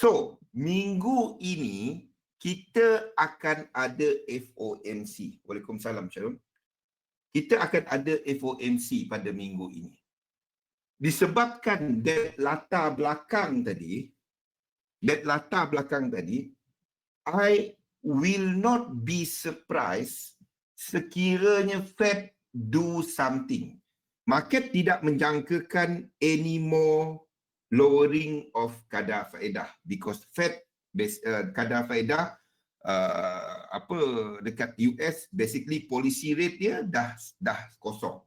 So, minggu ini kita akan ada FOMC. Waalaikumsalam, Syarul. Kita akan ada FOMC pada minggu ini. Disebabkan latar belakang tadi, I will not be surprised sekiranya Fed do something. Market tidak menjangkakan any more lowering of kadar faedah because Fed kadar faedah dekat US basically policy rate dia dah kosong.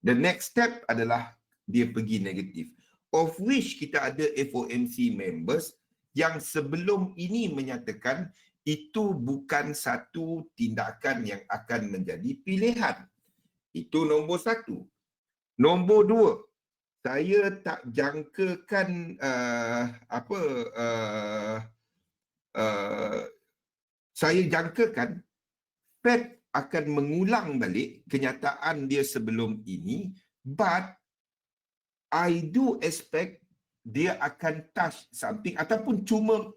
The next step adalah dia pergi negatif. Of which kita ada FOMC members yang sebelum ini menyatakan itu bukan satu tindakan yang akan menjadi pilihan. Itu nombor satu. Nombor dua, saya tak jangkakan saya jangkakan Fed akan mengulang balik kenyataan dia sebelum ini, but I do expect dia akan touch something ataupun cuma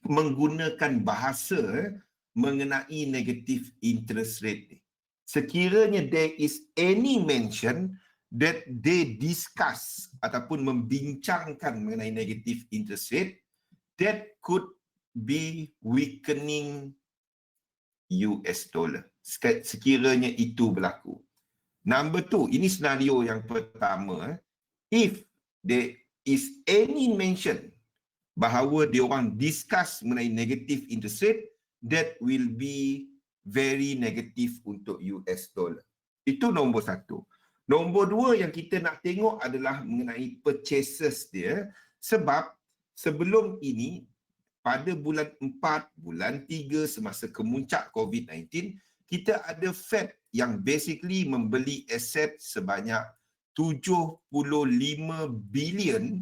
menggunakan bahasa mengenai negative interest rate. Sekiranya there is any mention that they discuss ataupun membincangkan mengenai negative interest rate, that could be weakening US dollar. Sekiranya itu berlaku. Number two, ini senario yang pertama. If there is any mention bahawa diorang discuss mengenai negative interest rate, that will be very negative untuk US dollar. Itu nombor satu. Nombor dua yang kita nak tengok adalah mengenai purchases dia, sebab sebelum ini pada bulan 4, bulan 3 semasa kemuncak COVID-19, kita ada Fed yang basically membeli aset sebanyak 75 bilion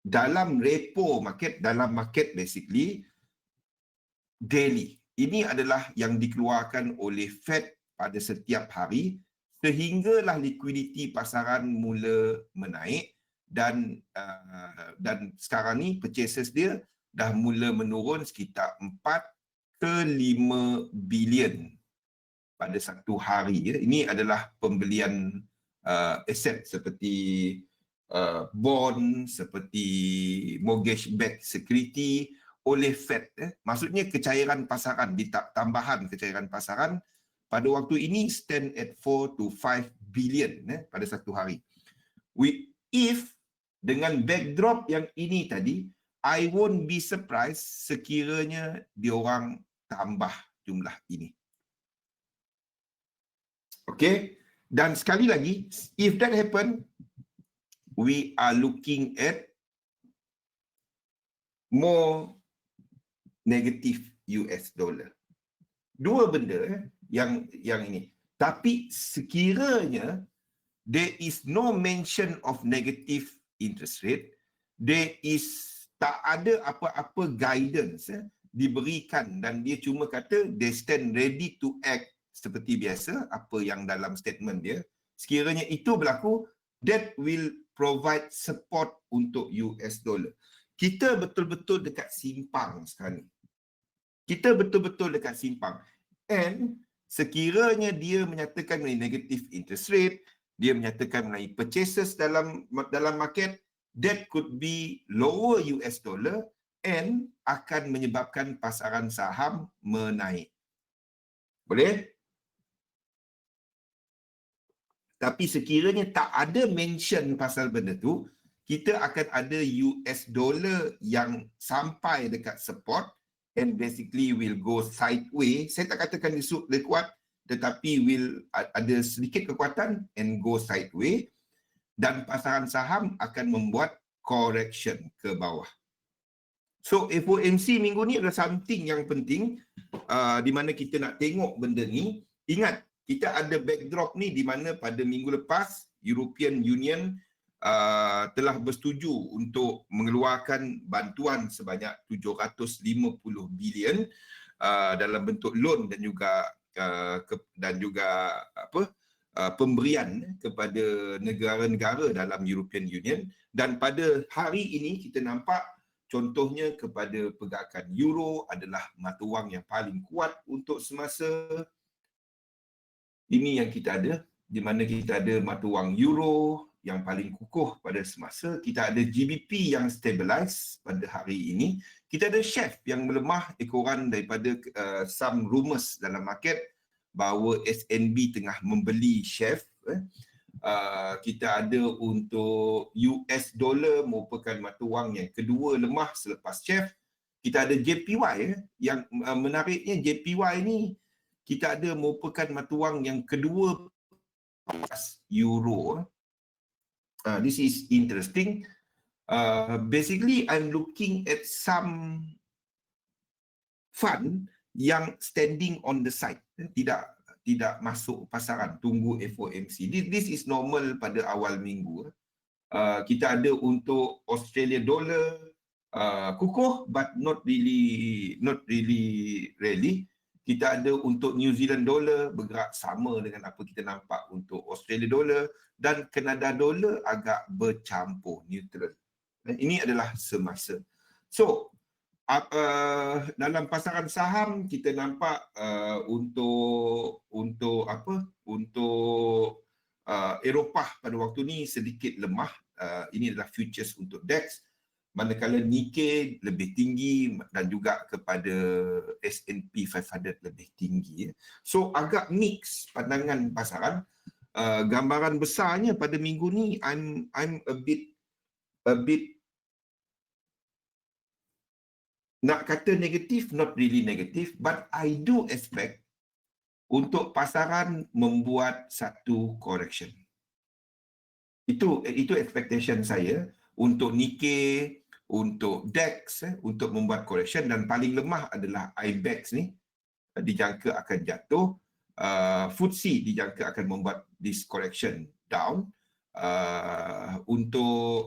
dalam repo market, dalam market basically daily. Ini adalah yang dikeluarkan oleh Fed pada setiap hari sehinggalah likuiditi pasaran mula menaik dan sekarang ni purchases dia dah mula menurun sekitar 4 ke 5 bilion pada satu hari. Ini adalah pembelian aset seperti bond, seperti mortgage backed security oleh Fed. Maksudnya kecairan pasaran, tambahan kecairan pasaran pada waktu ini stand at 4 to 5 billion pada satu hari. If dengan backdrop yang ini tadi, I won't be surprised sekiranya diorang tambah jumlah ini. Okay? Dan sekali lagi, if that happen, we are looking at more negative US dollar. Dua benda yang ini. Tapi sekiranya there is no mention of negative interest rate, there is tak ada apa-apa guidance diberikan dan dia cuma kata they stand ready to act seperti biasa, apa yang dalam statement dia. Sekiranya itu berlaku, that will provide support untuk US dollar. Kita betul-betul dekat simpang sekarang ni. Kita betul-betul dekat simpang. And sekiranya dia menyatakan mengenai negative interest rate, dia menyatakan mengenai purchases dalam market, that could be lower US dollar and akan menyebabkan pasaran saham menaik. Boleh? Tapi sekiranya tak ada mention pasal benda tu, kita akan ada US dollar yang sampai dekat support and basically will go sideways. Saya tak katakan dia kuat, tetapi will ada sedikit kekuatan and go sideways. Dan pasaran saham akan membuat correction ke bawah. So FOMC minggu ni adalah something yang penting di mana kita nak tengok benda ni. Ingat, kita ada backdrop ni di mana pada minggu lepas European Union telah bersetuju untuk mengeluarkan bantuan sebanyak 750 bilion dalam bentuk loan dan juga pemberian kepada negara-negara dalam European Union. Dan pada hari ini kita nampak contohnya kepada pergerakan euro adalah mata wang yang paling kuat untuk semasa ini yang kita ada, di mana kita ada mata wang euro yang paling kukuh pada semasa, kita ada GBP yang stabilize pada hari ini, kita ada chef yang melemah ekoran daripada some rumours dalam market bahawa SNB tengah membeli chef. Kita ada untuk US dollar merupakan mata wang yang kedua lemah selepas chef. Kita ada JPY yang menariknya JPY ni kita ada merupakan mata wang yang kedua lepas euro. This is interesting. Basically I'm looking at some fund yang standing on the side, tidak masuk pasaran, tunggu FOMC. This is normal pada awal minggu. Kita ada untuk Australia dollar kukuh but not really rally. Kita ada untuk New Zealand dollar bergerak sama dengan apa kita nampak untuk Australia dollar, dan Canada dollar agak bercampur, neutral. Ini adalah semasa. So dalam pasaran saham kita nampak untuk Eropah pada waktu ni sedikit lemah. Ini adalah futures untuk DAX, manakala Nikkei lebih tinggi dan juga kepada S&P 500 lebih tinggi. So agak mix pandangan pasaran. Gambaran besarnya pada minggu ni I'm a bit nak kata negatif, not really negatif, but I do expect untuk pasaran membuat satu correction. Itu expectation saya untuk Nikkei, untuk DAX, untuk membuat correction, dan paling lemah adalah IBEX ni, dijangka akan jatuh. FTSE dijangka akan membuat this correction down. Untuk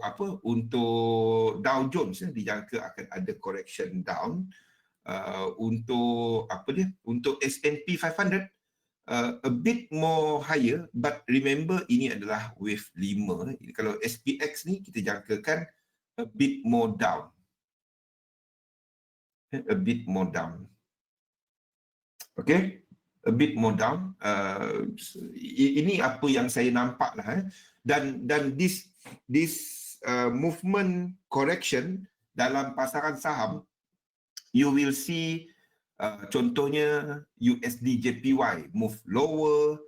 Dow Jones dijangka akan ada correction down. Untuk S&P 500 a bit more higher, but remember ini adalah wave 5. Kalau SPX ni kita jangkakan a bit more down. Okay, a bit more down. Ini apa yang saya nampak lah. Dan this movement correction dalam pasaran saham, you will see contohnya USD JPY move lower.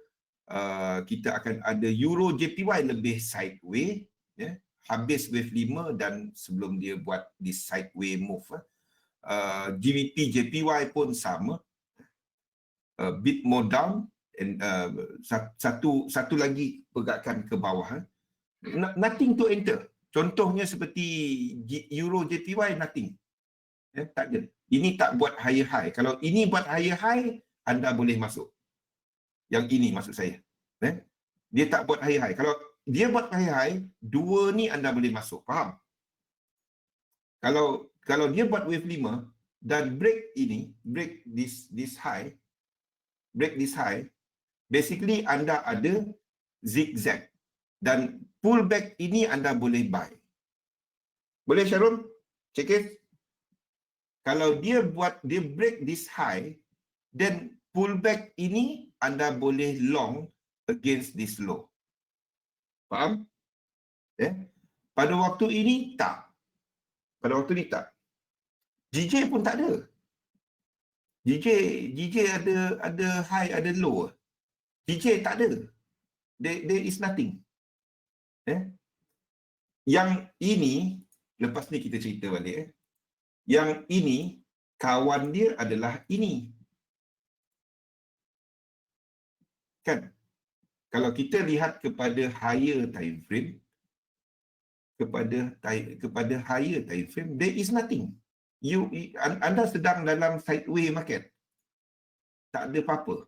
Kita akan ada Euro JPY lebih sideways, habis wave 5 dan sebelum dia buat this sideways move. GBP JPY pun sama, a bit more down. And satu lagi pergerakan ke bawah. Nothing to enter. Contohnya seperti Euro JPY, nothing. Tak ada. Ini tak buat higher high. Kalau ini buat higher high, anda boleh masuk. Yang ini maksud saya. Dia tak buat higher high. Kalau dia buat higher high, dua ni anda boleh masuk. Faham? Kalau dia buat wave 5 dan break this high, basically anda ada zigzag, dan pullback ini anda boleh buy. Boleh Syarul? Check it. Kalau dia break this high, then pullback ini anda boleh long against this low. Faham? Pada waktu ini tak. JJ pun tak ada. JJ ada high, ada low. JJ tak ada. There is nothing. Yang ini, lepas ni kita cerita balik. Yang ini, kawan dia adalah ini. Kan? Kalau kita lihat kepada higher time frame, kepada higher time frame, there is nothing. Anda sedang dalam sideways market. Tak ada apa-apa.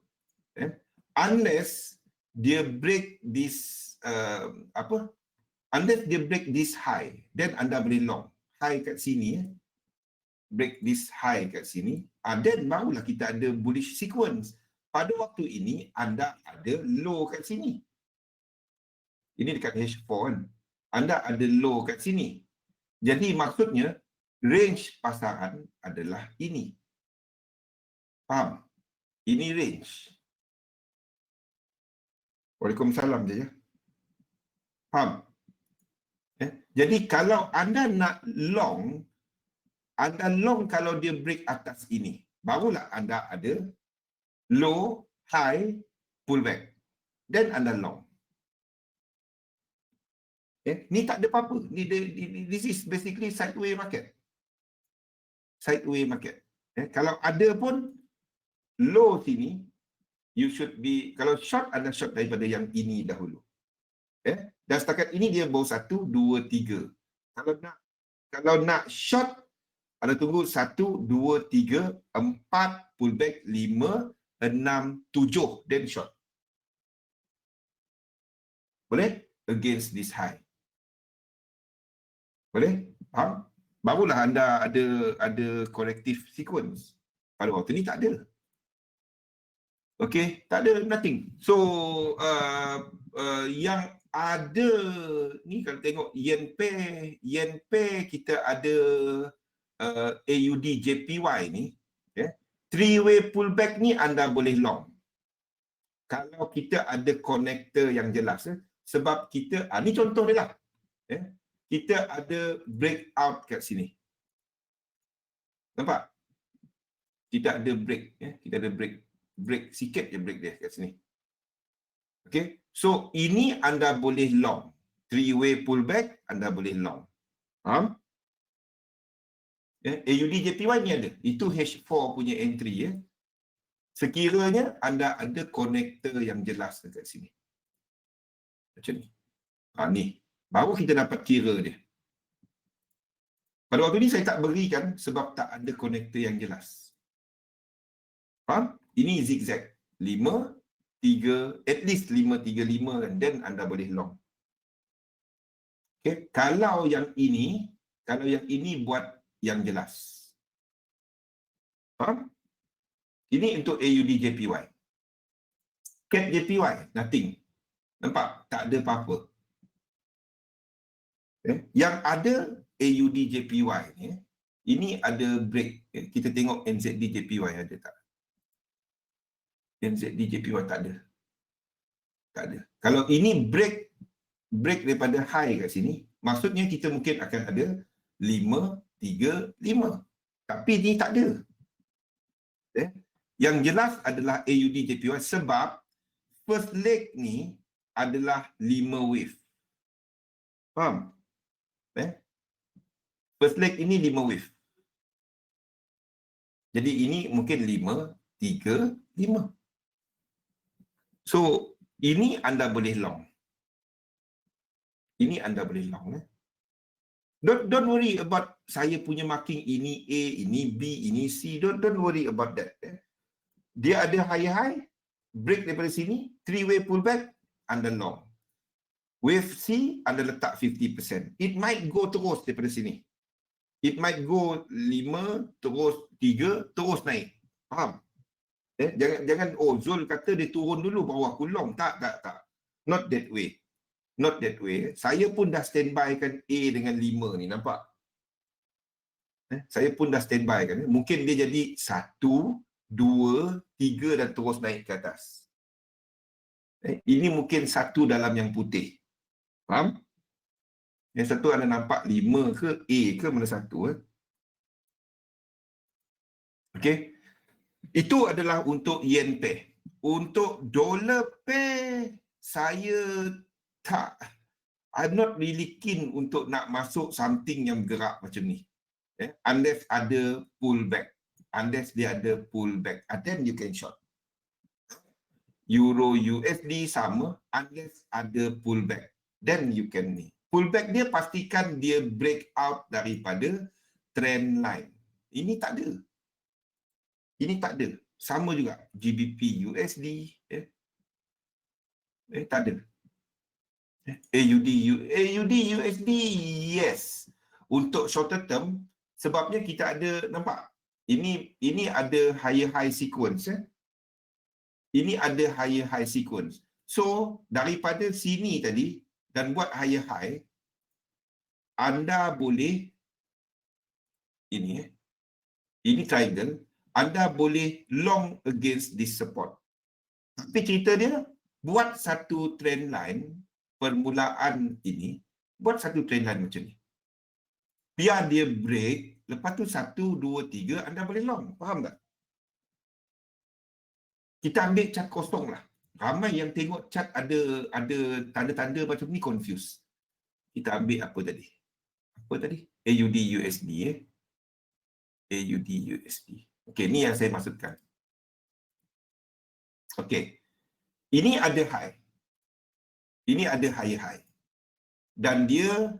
Unless dia break this unless dia break this high, then anda boleh long. High kat sini, break this high kat sini, then barulah kita ada bullish sequence. Pada waktu ini anda ada low kat sini. Ini dekat H4 kan. Anda ada low kat sini. Jadi maksudnya range pasaran adalah ini. Faham? Ini range. Waalaikumsalam je ya. Faham? Jadi kalau anda nak long, anda long kalau dia break atas ini. Barulah anda ada low, high, pullback. Dan anda long. Ni tak ada apa-apa. This is basically sideways market. Sideways market. Kalau ada pun low sini, you should be, kalau short, anda short daripada yang ini dahulu. Dan setakat ini dia baru 1, 2, 3. Kalau nak short, anda tunggu 1, 2, 3, 4, pullback, 5, 6, 7, then short. Boleh? Against this high. Boleh? Faham? Barulah anda ada corrective sequence. Pada waktu ni tak ada. Okay, tak ada, nothing. So, yang ada ni kalau tengok yen pair kita ada AUD JPY ni, three-way pullback ni anda boleh long. Kalau kita ada connector yang jelas, sebab kita, ni contoh dia lah. Kita ada breakout kat sini. Nampak? Kita ada break. Kita ada break sikit je break dia kat sini. Okay. So, ini anda boleh long. Three-way pullback, anda boleh long. AUD JPY ni ada. Itu H4 punya entry. Sekiranya anda ada connector yang jelas dekat sini. Macam ni. Ni. Baru kita dapat kira dia. Pada waktu ni saya tak berikan sebab tak ada konektor yang jelas. Faham? Ini zigzag. 5, 3, at least 5, 3, 5 kan. Then anda boleh long. Okay. Kalau yang ini buat yang jelas. Faham? Ini untuk AUD JPY. CAD JPY, nothing. Nampak? Tak ada apa-apa. Yang ada AUD JPY ni, ini ada break. Kita tengok NZD JPY ada tak? NZD JPY tak ada. Tak ada. Kalau ini break daripada high kat sini, maksudnya kita mungkin akan ada 5, 3, 5. Tapi ni tak ada. Yang jelas adalah AUD JPY sebab first leg ni adalah 5 wave. Faham? First leg ini 5 wave. Jadi ini mungkin 5, 3, 5. So, ini anda boleh long. Ini anda boleh long. Don't worry about saya punya marking ini A, ini B, ini C. Don't worry about that. Dia ada high, break daripada sini, three-way pullback, anda long. Wave C, anda letak 50%. It might go terus daripada sini. It might go 5, terus 3, terus naik. Faham? Jangan, Zul kata dia turun dulu baru aku long. Tak. Not that way. Not that way. Saya pun dah standby kan A dengan 5 ni, nampak? Saya pun dah standby kan. Mungkin dia jadi 1, 2, 3 dan terus naik ke atas. Ini mungkin 1 dalam yang putih. Faham? Yang satu anda nampak 5 ke A ke mana satu. Okey. Itu adalah untuk yen pair. Untuk dollar pair, saya tak, I'm not really keen untuk nak masuk something yang gerak macam ni. Unless ada pullback. Unless dia ada pullback. Then you can short. Euro USD sama, unless ada pullback. Then you can ni. Pullback dia pastikan dia break out daripada trend line. Ini tak ada. Ini tak ada. Sama juga GBP USD. Tak ada. AUD USD, yes. Untuk shorter term, sebabnya kita ada, nampak? Ini ada higher sequence. Ini ada higher sequence. So, daripada sini tadi, dan buat higher high, anda boleh ini triangle, anda boleh long against this support. Tapi cerita dia, buat satu trend line, permulaan ini, buat satu trend line macam ni. Biar dia break, lepas tu 1, 2, 3, anda boleh long. Faham tak? Kita ambil chart kosong lah. Ramai yang tengok chart ada tanda-tanda macam ni confused. Kita ambil apa tadi? Apa tadi? AUD USD AUD USD. Okey, ni yang saya maksudkan. Okey. Ini ada high. Ini ada high. Dan dia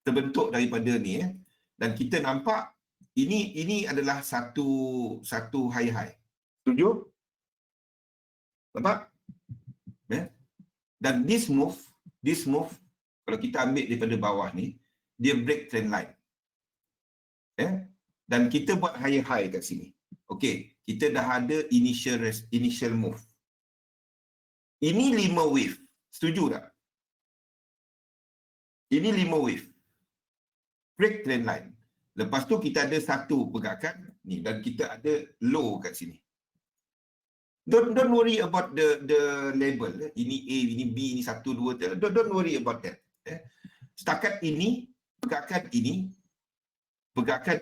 terbentuk daripada ni dan kita nampak ini adalah satu high. Setuju? Nampak? Dan this move kalau kita ambil daripada bawah ni, dia break trend line. Dan kita buat high kat sini. Okey, kita dah ada initial move. Ini 5 wave. Setuju tak? Ini 5 wave. Break trend line. Lepas tu kita ada satu pergerakan ni dan kita ada low kat sini. Don't worry about the label. Ini A, ini B, ini 1, 2, 3. Don't worry about that. Setakat ini, pergerakan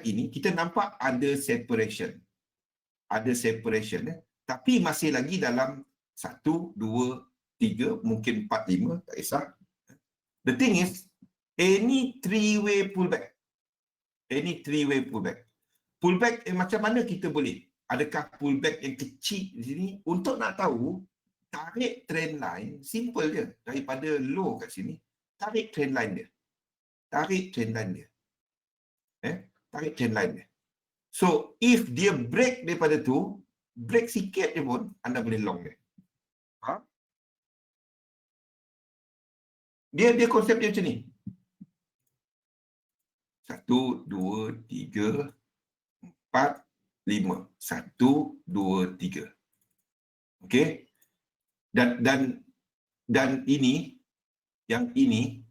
ini, kita nampak ada separation. Tapi masih lagi dalam 1, 2, 3, mungkin 4, 5, tak kisah. The thing is, any three-way pullback. Pullback macam mana kita boleh? Adakah pullback yang kecil di sini? Untuk nak tahu, tarik trend line, simple je. Daripada low kat sini, tarik trend line dia. Tarik trend line dia. So, if dia break daripada tu, break sikit je pun, anda boleh long dia. Faham? Dia konsep dia macam ni. 1, 2, 3, 4, 5. 1, 2, 3. Okey? Dan ini, yang ini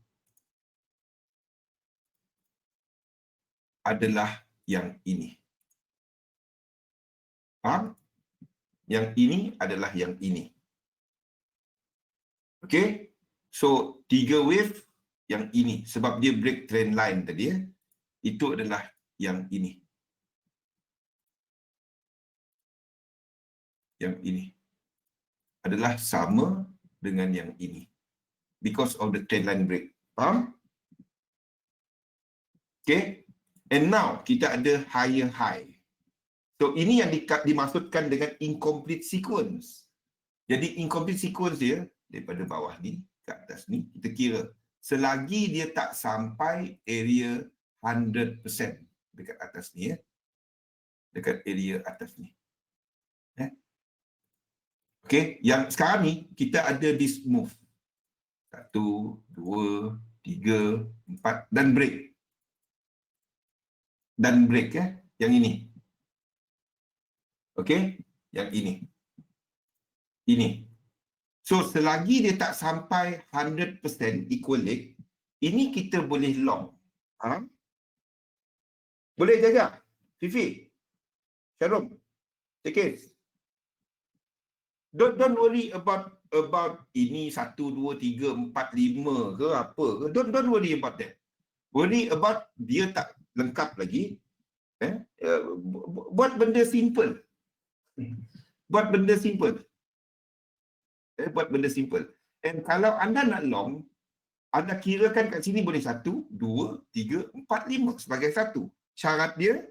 adalah yang ini. Faham? Yang ini adalah yang ini. Okey? So, 3 wave yang ini. Sebab dia break trend line tadi, itu adalah yang ini. Yang ini adalah sama dengan yang ini. Because of the trend line break. Faham? Okay. And now, kita ada higher high. So, ini yang dimaksudkan dengan incomplete sequence. Jadi, incomplete sequence dia, daripada bawah ni, ke atas ni, kita kira. Selagi dia tak sampai area 100% dekat atas ni, dekat area atas ni. Okay, yang sekarang ni, kita ada this move. 1, 2, 3, 4, dan break. Yang ini. Okey, yang ini. Ini. So, selagi dia tak sampai 100% equal leg, ini kita boleh long. Faham? Boleh jaga? Fifi? Syarum? Cikis? Don't worry about ini 1, 2, 3, 4, 5 ke apa ke. Don't worry about that. Worry about dia tak lengkap lagi. Buat benda simple. Buat benda simple. And kalau anda nak long, anda kirakan kat sini boleh 1, 2, 3, 4, 5 sebagai satu. Syarat dia,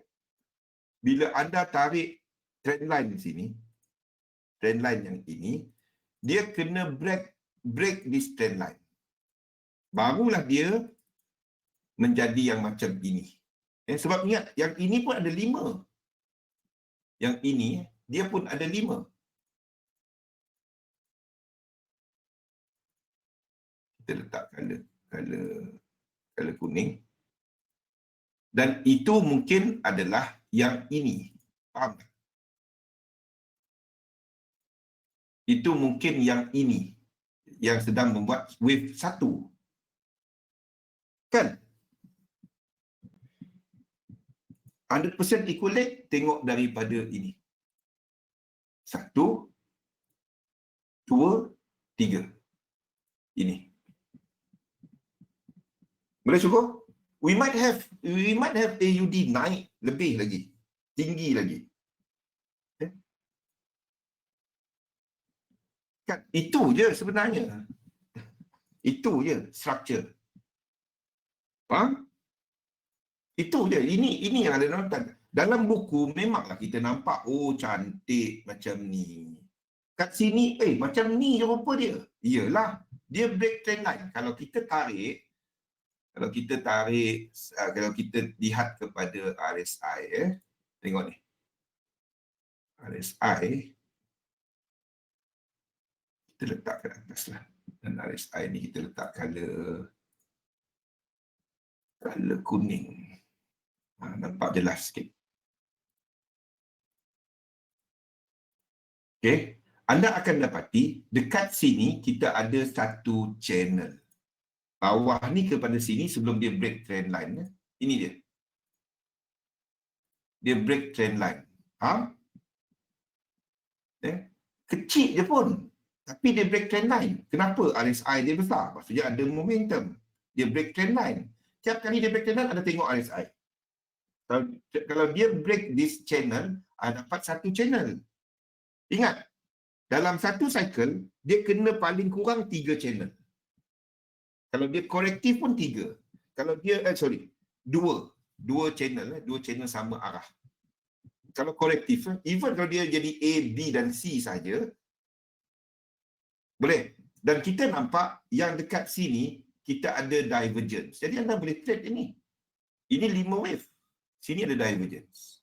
bila anda tarik trend line di sini, trend line yang ini, dia kena break this trend line. Barulah dia menjadi yang macam ini. Sebab ingat, yang ini pun ada 5. Yang ini, dia pun ada 5. Kita letak color kuning. Dan itu mungkin adalah yang ini. Faham tak? Itu mungkin yang ini. Yang sedang membuat wave 1. Kan? 100% equalate, tengok daripada ini. 1, 2, 3. Ini. Boleh cukup? We might have AUD naik lebih lagi. Tinggi lagi. Kan itu je sebenarnya. Itu je structure. Faham? Itu je. Ini yang ada nonton. Dalam buku memanglah kita nampak cantik macam ni. Kat sini macam ni je rupa dia. Iyalah, dia break trend line. Kalau kita lihat kepada RSI tengok ni. RSI kita letak kat atas lah. Dan RSI ni kita letak color kuning. Nampak jelas sikit. Okey, anda akan dapati dekat sini kita ada satu channel. Bawah ni kepada sini sebelum dia break trend line. Ini dia. Dia break trend line. Faham? Kecil je pun. Tapi dia break trend line. Kenapa RSI dia besar? Maksudnya ada momentum. Dia break trend line. Setiap kali dia break trend line, anda tengok RSI. Kalau dia break this channel, anda dapat satu channel. Ingat, dalam satu cycle, dia kena paling kurang 3 channel. Kalau dia korektif pun 3. Kalau dia, 2 channel, 2 channel sama arah. Kalau korektif, even kalau dia jadi A, B dan C saja, boleh. Dan kita nampak yang dekat sini, kita ada divergence. Jadi anda boleh trade ini. Ini 5 wave. Sini ada divergence.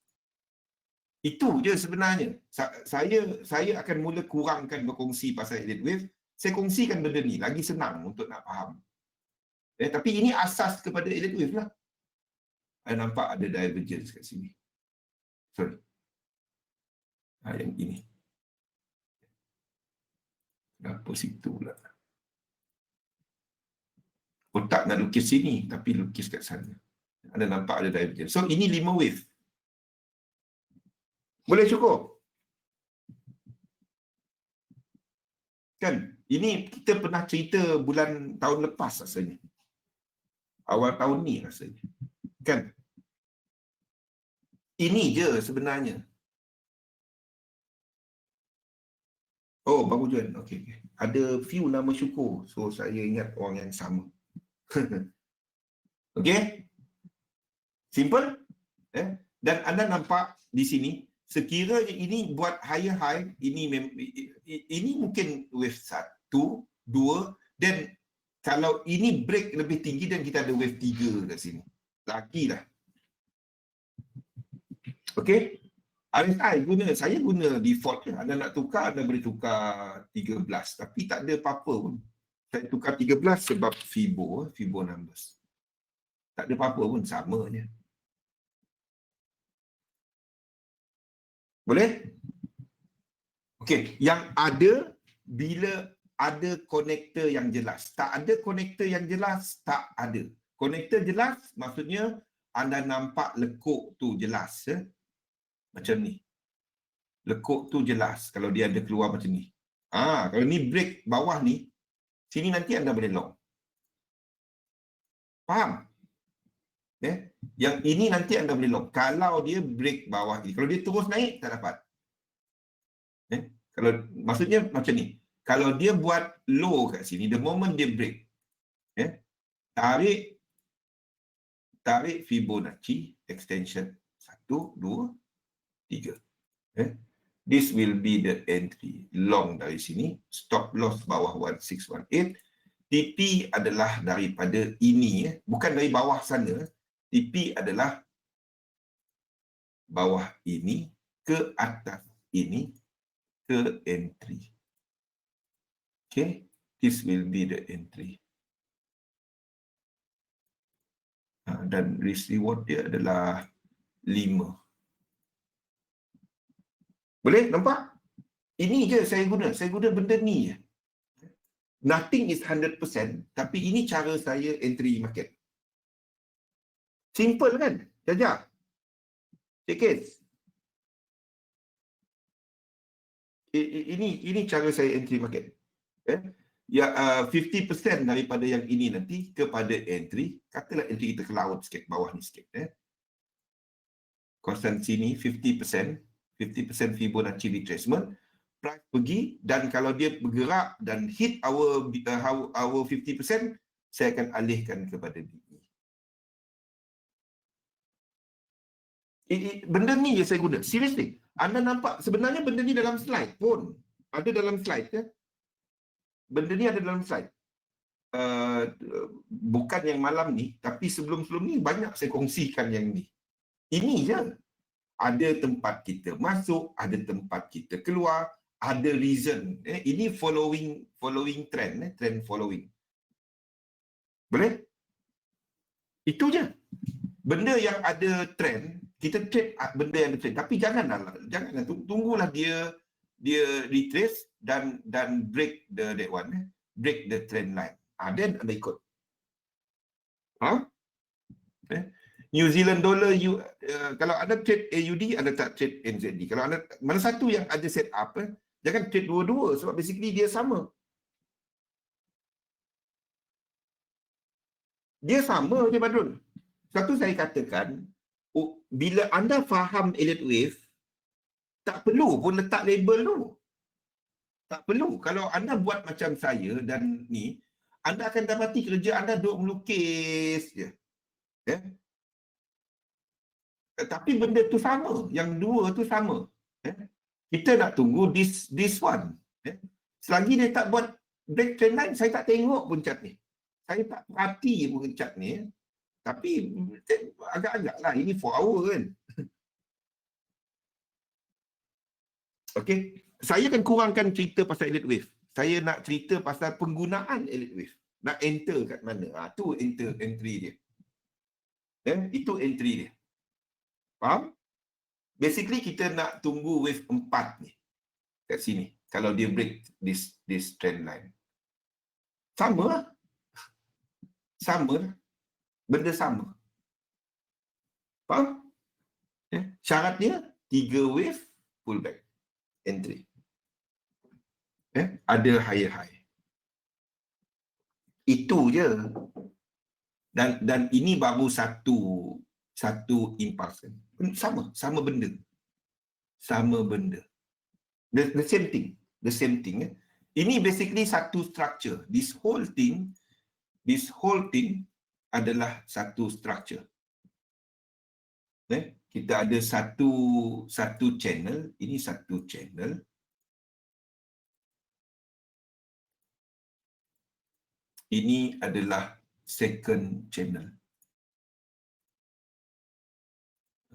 Itu je sebenarnya. Saya akan mula kurangkan berkongsi pasal elite wave. Saya kongsikan benda ni. Lagi senang untuk nak faham. Tapi ini asas kepada elite wave lah. Saya nampak ada divergence kat sini. Sorry. Yang ini. Kenapa situ pula? Otak nak lukis sini, tapi lukis kat sana. Anda nampak ada divergence. So, ini 5 wave. Boleh cukup? Kan? Ini kita pernah cerita bulan tahun lepas rasanya. Awal tahun ni rasanya. Kan? Ini je sebenarnya. Oh, baru join. Okay. Ada few nama syukur. So, saya ingat orang yang sama. Okay? Simple? Dan anda nampak di sini, sekiranya ini buat higher high, ini mungkin wave 1, 2, dan kalau ini break lebih tinggi dan kita ada wave 3 kat sini. Lagi lah. Okay? RSI saya guna default je. Anda nak tukar, anda boleh tukar 13. Tapi tak ada apa-apa pun. Saya tukar 13 sebab Fibo numbers. Tak ada apa-apa pun, sama je. Boleh? Okey, yang ada bila ada konektor yang jelas. Tak ada konektor yang jelas, tak ada. Konektor jelas maksudnya anda nampak lekuk tu jelas. Macam ni. Lekuk tu jelas kalau dia ada keluar macam ni. Kalau ni break bawah ni, sini nanti anda boleh long. Faham? Yang ini nanti anda boleh long. Kalau dia break bawah ni. Kalau dia terus naik, tak dapat. Kalau maksudnya macam ni. Kalau dia buat low kat sini, the moment dia break, tarik Fibonacci extension 1, 2, 3. This will be the entry. Long dari sini. Stop loss bawah 1618. TP adalah daripada ini. Bukan dari bawah sana. TP adalah bawah ini ke atas ini ke entry. Okay. This will be the entry. Dan risk reward dia adalah 5. Boleh? Nampak? Ini je saya guna. Saya guna benda ni je. Nothing is 100%. Tapi ini cara saya entry market. Simple kan? Jajak. Cik Kes, ini cara saya entry market. Ya, 50% daripada yang ini nanti kepada entry, katalah entry kita ke laut sikit, bawah ni sikit. Kawasan sini 50%, 50% Fibonacci retracement, price pergi, dan kalau dia bergerak dan hit our 50%, saya akan alihkan kepada DE. Benda ni je saya guna. Seriously, anda nampak sebenarnya benda ni dalam slide pun. Ada dalam slide ya. Benda ni ada dalam slide. Bukan yang malam ni, tapi sebelum-sebelum ni banyak saya kongsikan yang ni. Ini je. Ada tempat kita masuk, ada tempat kita keluar, ada reason. Ini following trend, trend following. Boleh? Itu je. Benda yang ada trend, kita trade benda yang ada trend. Tapi janganlah tunggulah dia retrace dan break break the trend line. Then anda ikut. New Zealand dollar, kalau anda trade AUD, anda tak trade NZD. Kalau anda mana satu yang ada set up, jangan trade dua-dua sebab basically dia sama. Dia sama je Badrul. Satu saya katakan, bila anda faham Elliott Wave, tak perlu pun letak label tu. Tak perlu. Kalau anda buat macam saya dan ni, anda akan dapati kerja anda duduk melukis je. Tapi benda tu sama. Yang dua tu sama. Kita nak tunggu this one. Selagi dia tak buat break trend line, saya tak tengok pun chart ni. Saya tak perhati pun chart ni. Tapi agak-agak lah. Ini 4 hour kan. Okey. Saya akan kurangkan cerita pasal Elliott Wave. Saya nak cerita pasal penggunaan Elliott Wave. Nak enter kat mana. Tu entry dia. Itu entry dia. Faham? Basically kita nak tunggu wave 4 ni. Kat sini. Kalau dia break this trend line. Sama lah. Sama lah. Benda sama. Faham? Syarat dia 3 wave pullback. Entry. Ada higher high. Itu je. Dan ini baru satu impulse. Sama benda. Sama benda. The same thing. The same thing. Ini basically satu structure. This whole thing adalah satu structure. Kita ada satu channel. Ini satu channel. Ini adalah second channel.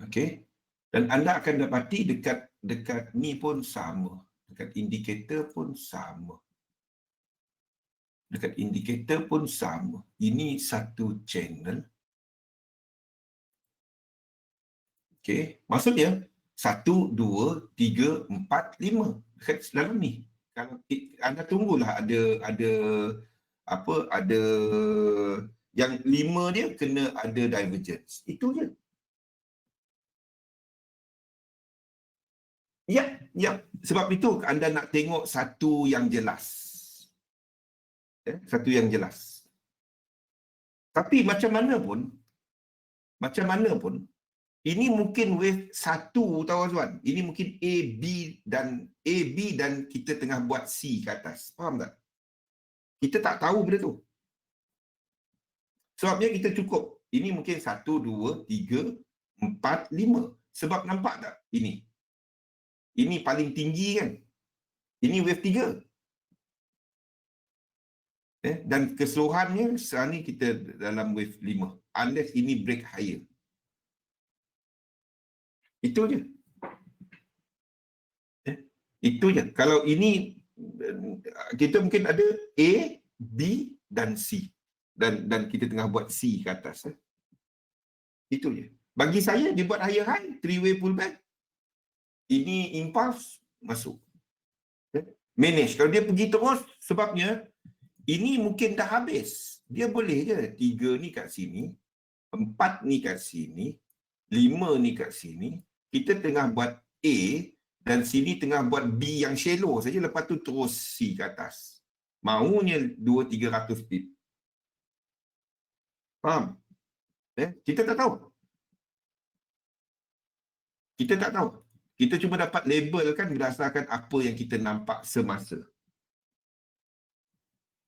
Okey. Dan anda akan dapati dekat ni pun sama. Dekat indikator pun sama. Dekat indikator pun sama. Ini satu channel. Okey. Maksudnya 1, 2, 3, 4, 5. Dekat dalam ni. Kalau anda tunggulah ada yang 5 dia kena ada divergence. Itu je. Ya. Sebab itu anda nak tengok satu yang jelas. Satu yang jelas. Tapi macam mana pun, ini mungkin wave 1 tahu tuan. Ini mungkin A, B dan kita tengah buat C ke atas. Faham tak? Kita tak tahu benda tu. Sebabnya kita cukup. Ini mungkin 1, 2, 3, 4, 5. Sebab nampak tak? Ini paling tinggi kan? Ini wave 3. Dan keseluruhannya sekarang ni kita dalam wave 5. Unless ini break higher. Itu je. Itu je. Kalau ini kita mungkin ada A, B dan C. Dan kita tengah buat C ke atas. Itu je. Bagi saya dia buat higher high, 3-way pullback. Ini impulse masuk. Manage. Kalau dia pergi terus, sebabnya ini mungkin dah habis. Dia boleh je 3 ni kat sini, 4 ni kat sini, 5 ni kat sini, kita tengah buat A dan sini tengah buat B yang shallow saja, lepas tu terus C ke atas. Maunya 200-300 pip. Faham? Kita tak tahu. Kita tak tahu. Kita cuma dapat label kan berdasarkan apa yang kita nampak semasa.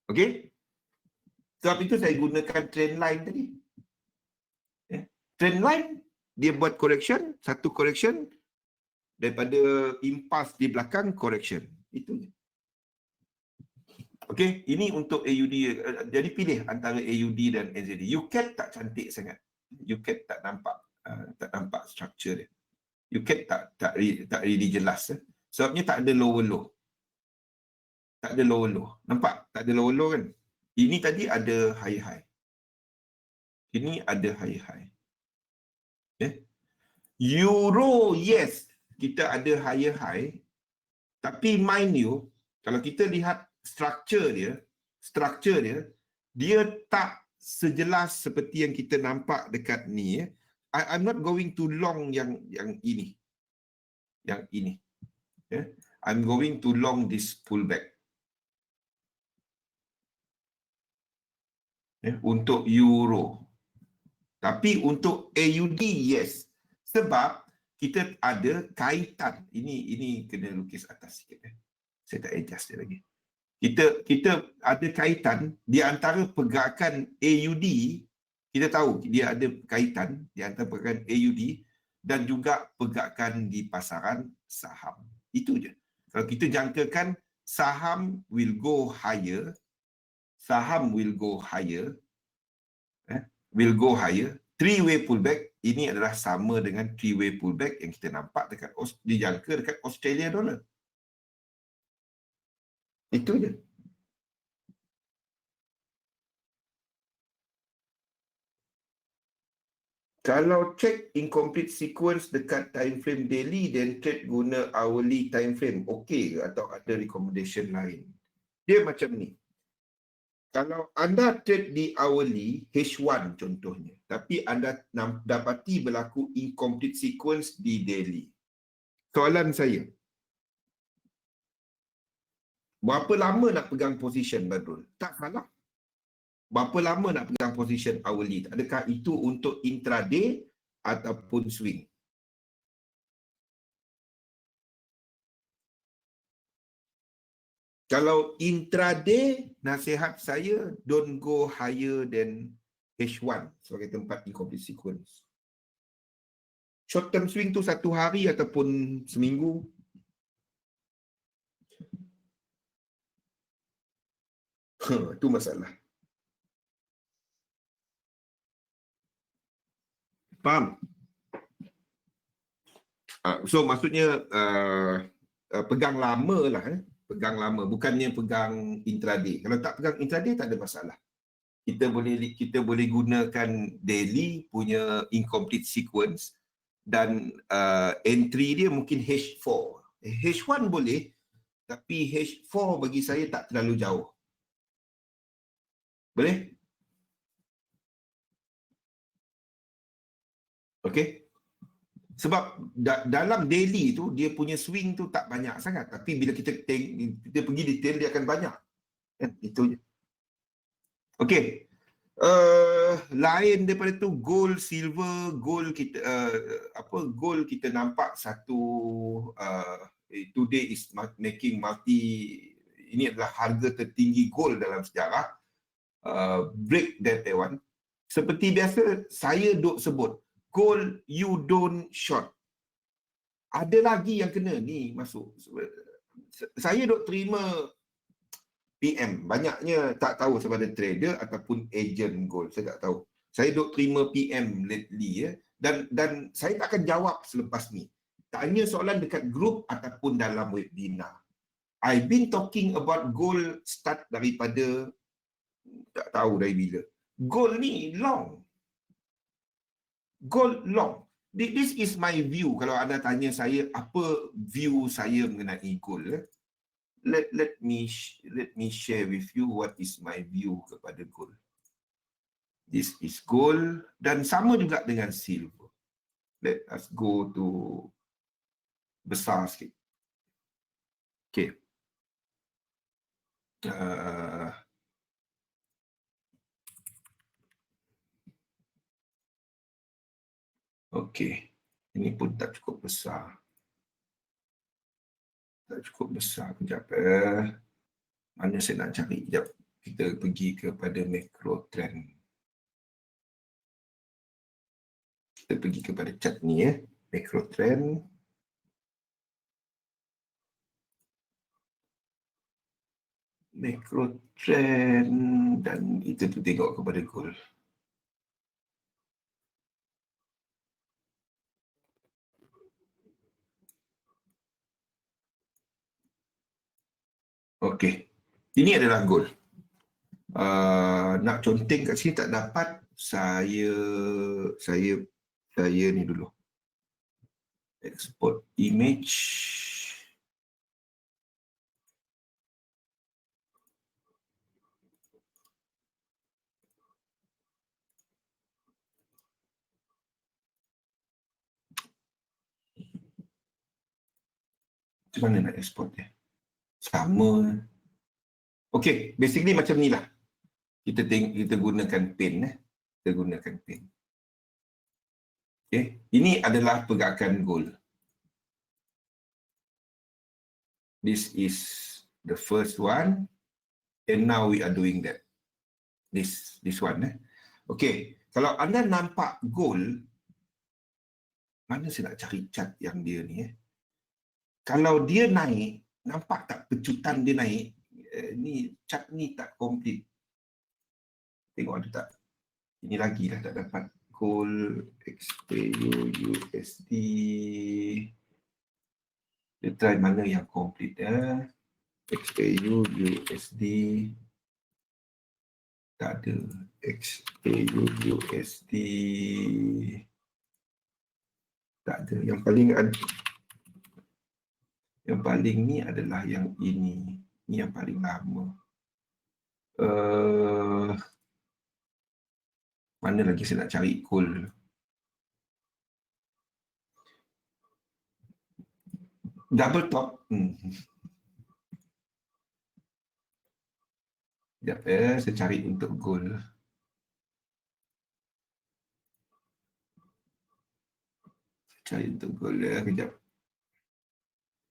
Okey? Sebab itu saya gunakan trend line tadi. Trend line, dia buat correction, satu correction, daripada impas di belakang, correction. Itu. Okey, ini untuk AUD. Jadi pilih antara AUD dan NZD. UCAT tak cantik sangat. UCAT tak nampak structure dia. UCAT tak really jelas. Sebabnya tak ada lower low. Tak ada lower low. Nampak? Tak ada lower low kan? Ini tadi ada high high. Ini ada high high. Euro, yes, kita ada higher high. Tapi mind you, kalau kita lihat structure dia, dia tak sejelas seperti yang kita nampak dekat ni. I'm not going to long yang ini. Yang ini. I'm going to long this pullback. Untuk euro. Tapi untuk AUD, yes. Sebab kita ada kaitan. Ini kena lukis atas sikit. Saya tak adjust dia lagi. Kita ada kaitan di antara pergerakan AUD. Kita tahu dia ada kaitan di antara pergerakan AUD dan juga pergerakan di pasaran saham. Itu je. Kalau kita jangkakan saham will go higher, will go higher. Three-way pullback ini adalah sama dengan three-way pullback yang kita nampak dijangka dekat Australia dollar. Itu je. Kalau check incomplete sequence dekat time frame daily, then trade guna hourly time frame. Okey atau ada recommendation lain? Dia macam ni. Kalau anda trade di hourly, H1 contohnya, tapi anda dapati berlaku incomplete sequence di daily. Soalan saya, berapa lama nak pegang position, Badrul? Tak salah. Berapa lama nak pegang position hourly? Adakah itu untuk intraday ataupun swing? Kalau intraday, nasihat saya don't go higher than H1 sebagai tempat incomplete sequence. Short term swing tu 1 hari ataupun seminggu. Itu masalah. Faham? So maksudnya pegang lama lah. Pegang lama, bukannya pegang intraday. Kalau tak pegang intraday tak ada masalah. Kita boleh gunakan daily punya incomplete sequence dan entry dia mungkin H4. H1 boleh, tapi H4 bagi saya tak terlalu jauh. Boleh? Okey. Sebab dalam daily tu dia punya swing tu tak banyak sangat, tapi bila kita pergi detail dia akan banyak. Itu je. Okey. Lain daripada tu gold, silver, gold kita nampak satu today is making ini adalah harga tertinggi gold dalam sejarah. Break that one. Seperti biasa saya duk sebut, gold you don't short. Ada lagi yang kena ni masuk. Saya duk terima PM. Banyaknya tak tahu sama ada trader ataupun agent gold. Saya tak tahu. Saya duk terima PM lately ya. Dan saya tak akan jawab selepas ni. Tanya soalan dekat grup ataupun dalam webinar. I've been talking about gold start daripada tak tahu dari bila. Gold ni long. Gold long. This is my view. Kalau anda tanya saya apa view saya mengenai gold, let me share with you what is my view kepada gold. This is gold dan sama juga dengan silver. Let us go to besar sikit. Okay. Okay. Ini pun tak cukup besar. Tak cukup besar. Kejap. Mana saya nak cari? Kejap. Kita pergi kepada macro trend. Kita pergi kepada chart ni ya. Macro trend. Macro trend dan kita tu tengok kepada gold. Okey. Ini adalah gold. Nak conteng kat sini tak dapat. Saya ni dulu. Export image. Macam mana nak export dia? Sama. Okey, basically macam ni lah. Kita gunakan pen. Kita gunakan pen. Okay. Ini adalah pergerakan gold. This is the first one. And now we are doing that. This one. Okay. Kalau anda nampak gold, mana saya nak cari chart yang dia ni? Kalau dia naik, nampak tak pecutan dia naik? Ni chart ni tak complete. Tengok ada tak? Ini lagi lah tak dapat. Gold, XPU, USD. Dia try mana yang complete ya. XPU, USD. Tak ada. XPU, USD. Tak ada. Yang paling ni adalah yang ini. Ini yang paling lama. Mana lagi saya nak cari gold? Double top. Sekejap saya cari untuk gold. Cari untuk gold kejap.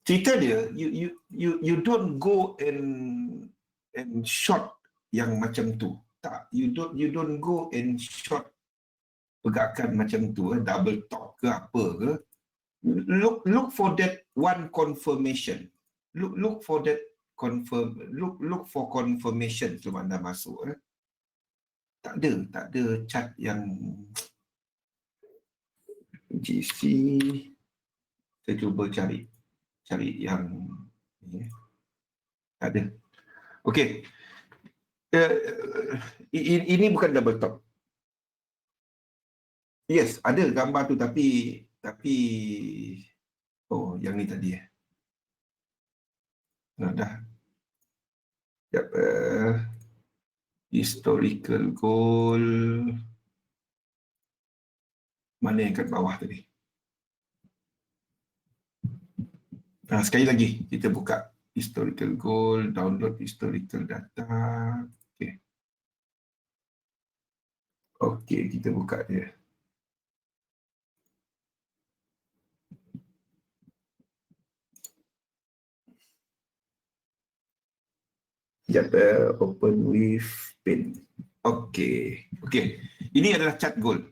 Cerita dia, you don't go and short yang macam tu. Tak, you don't go and short pergerakan macam tu, double top ke apa ke. Look for that one confirmation. Look for that look for confirmation sebelum anda masuk. Tak ada chart yang GC. Saya cuba cari yang ni. Tak ada. Okey. Ini bukan double top. Yes, ada gambar tu tapi oh, yang ni tadi Nah, dah. Yep, historical goal. Mana yang kat bawah tadi? Nah, sekali lagi kita buka historical goal, download historical data. Okey. Okey, kita buka dia. Sekejap, open with pen. Okey. Ini adalah chart gold.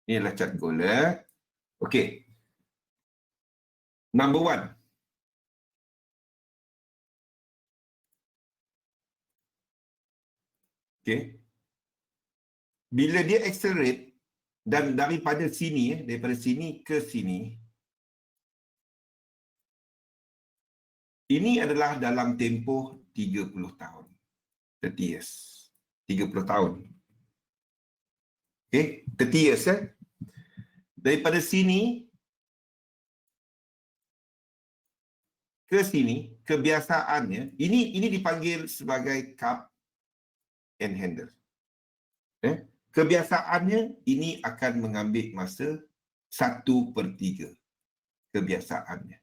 Ini adalah chart gold. Okey. Number 1. Okey. Bila dia accelerate dan daripada sini ke sini, ini adalah dalam tempoh 30 tahun. 30 years. 30 tahun. Okay, 30 years Daripada sini ke sini, kebiasaannya, ini dipanggil sebagai cup and handle. Kebiasaannya, ini akan mengambil masa 1/3 kebiasaannya.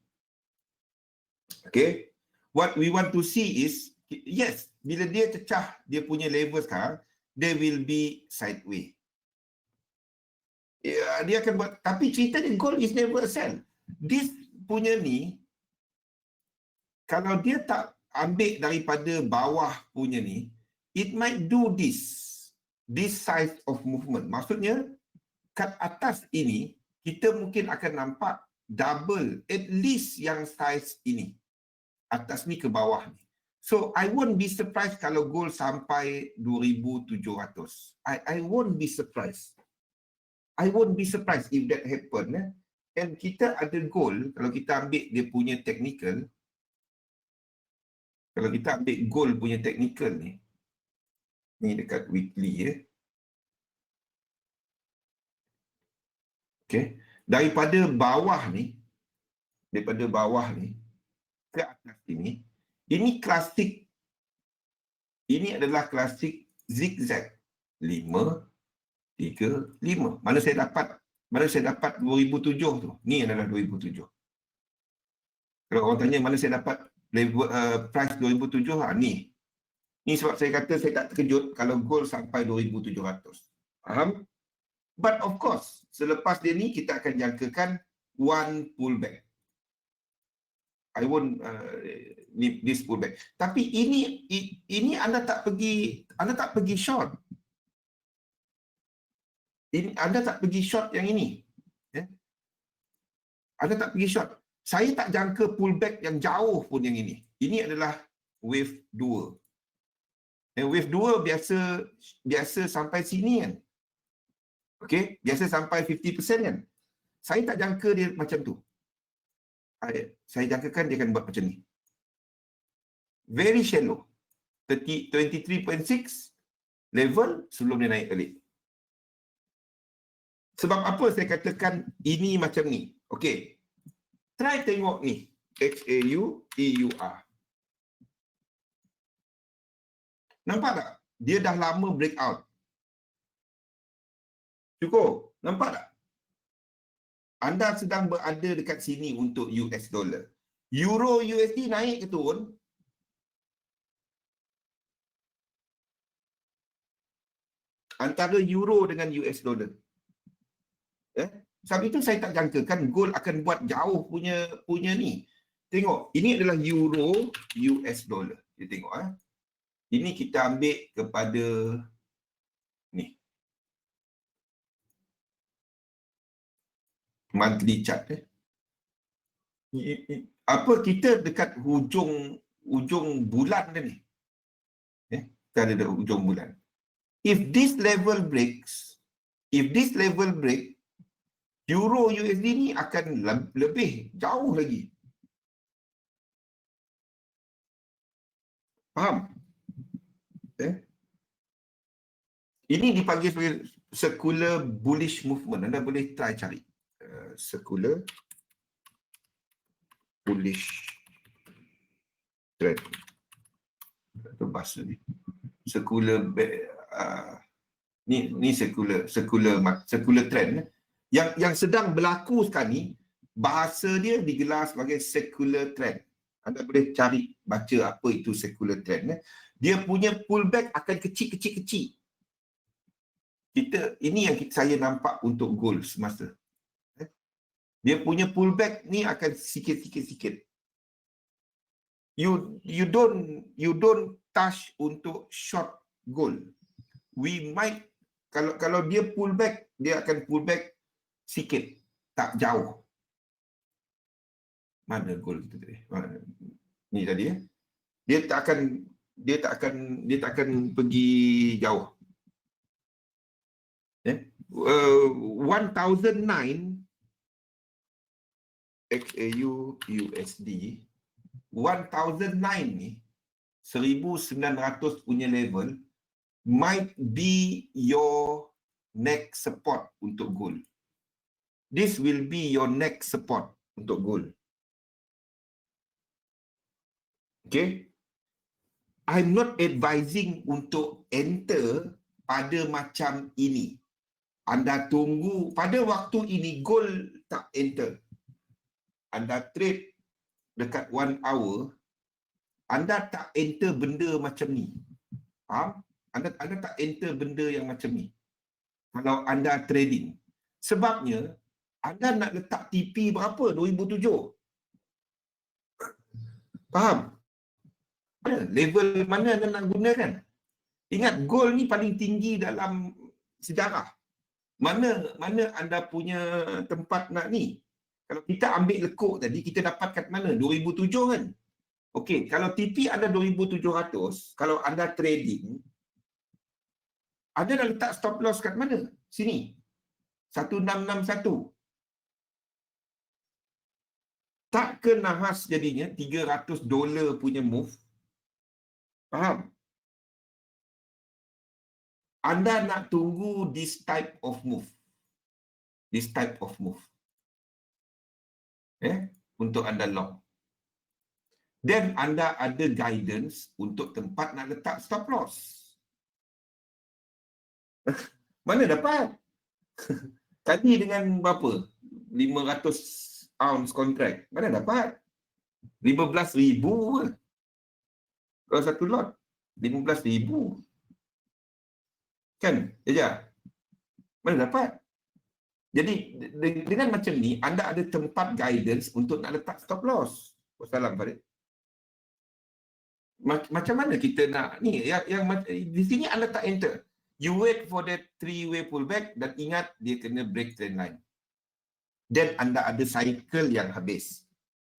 Okay. What we want to see is, yes, bila dia cecah dia punya level sekarang, there will be sideways. Ya, dia akan buat, tapi cerita ni gold is never a sell. This punya ni, kalau dia tak ambil daripada bawah punya ni, it might do this size of movement. Maksudnya, kat atas ini, kita mungkin akan nampak double, at least yang size ini. Atas ni ke bawah ni. So, I won't be surprised kalau gold sampai 2,700. I won't be surprised. I won't be surprised if that happen. And kita ada gold, kalau kita ambil dia punya technical, kalau kita ambil gold punya technical ni dekat weekly Okay. Daripada bawah ni ke atas ini klasik. Ini adalah klasik zigzag 5, 3, 5. Mana saya dapat 2007 tu. Ni adalah 2007. Kalau orang tanya mana saya dapat level price 2007, ni. Ni sebab saya kata saya tak terkejut kalau gold sampai 2,700. Faham? But of course, selepas dia ni kita akan jangkakan one pullback. I won't need this pullback. Tapi ini anda tak pergi short. Anda tak pergi short yang ini. Anda tak pergi short. Saya tak jangka pullback yang jauh pun yang ini. Ini adalah wave 2. Wave 2 biasa sampai sini kan. Okey, biasa sampai 50% kan. Saya tak jangka dia macam tu. Saya jangkakan dia akan buat macam ni. Very shallow. 23.6 level sebelum dia naik balik. Sebab apa saya katakan ini macam ni? Okey. Try tengok ni. XAU-EUR. Nampak tak? Dia dah lama breakout. Cukup. Nampak tak? Anda sedang berada dekat sini untuk US dollar. Euro USD naik ke turun? Antara euro dengan US dollar. Sebab itu saya tak jangkakan gold akan buat jauh punya ni. Tengok, ini adalah euro US dollar. Kita tengok Ini kita ambil kepada ni. Monthly chart. Apa kita dekat hujung bulan ni. Kita ada hujung bulan. If this level break, euro USD ni akan lebih jauh lagi. Faham? Ini dipanggil sebagai circular bullish movement. Anda boleh try cari. Circular bullish trend. Itu bahasa ni. Circular ni circular trend. Yang sedang berlaku sekarang ni, bahasa dia digelar sebagai circular trend. Anda boleh cari, baca apa itu circular trend. Dia punya pullback akan kecil-kecil. Ini yang saya nampak untuk gold semasa. Dia punya pullback ni akan sikit-sikit. You don't touch untuk short gold. We might, kalau dia pullback, dia akan pullback sikit, tak jauh. Mana gold kita tadi? Ni tadi Dia tak akan pergi jauh. 1009 XAU USD 1009 ni 1900 punya level might be your next support untuk gold. This will be your next support untuk gold. Okay? I'm not advising untuk enter pada macam ini. Anda tunggu pada waktu ini gold tak enter. Anda trade dekat 1 hour, anda tak enter benda macam ni. Faham? Anda tak enter benda yang macam ni. Kalau anda trading. Sebabnya, anda nak letak TP berapa? 2007. Faham? Level mana anda nak gunakan? Ingat, gold ni paling tinggi dalam sejarah. Mana anda punya tempat nak ni? Kalau kita ambil lekuk tadi, kita dapat kat mana? 2007 kan? Okey, kalau TP anda 2,700, kalau anda trading, anda dah letak stop loss kat mana? Sini. 1661. Tak ke nahas jadinya $300 punya move? Faham? Anda nak tunggu this type of move. This type of move. Untuk anda long. Dan anda ada guidance untuk tempat nak letak stop loss. Mana dapat? Tadi dengan berapa? 500 ounce contract. Mana dapat? 15,000 ke? Kalau satu lot, 15,000. Kan? Ya. Mana dapat? Jadi, dengan macam ni, anda ada tempat guidance untuk nak letak stop loss. Wassalam, Farid. Macam mana kita nak ni? Yang di sini anda tak enter. You wait for that 3-way pullback dan ingat dia kena break trend line. Dan anda ada cycle yang habis.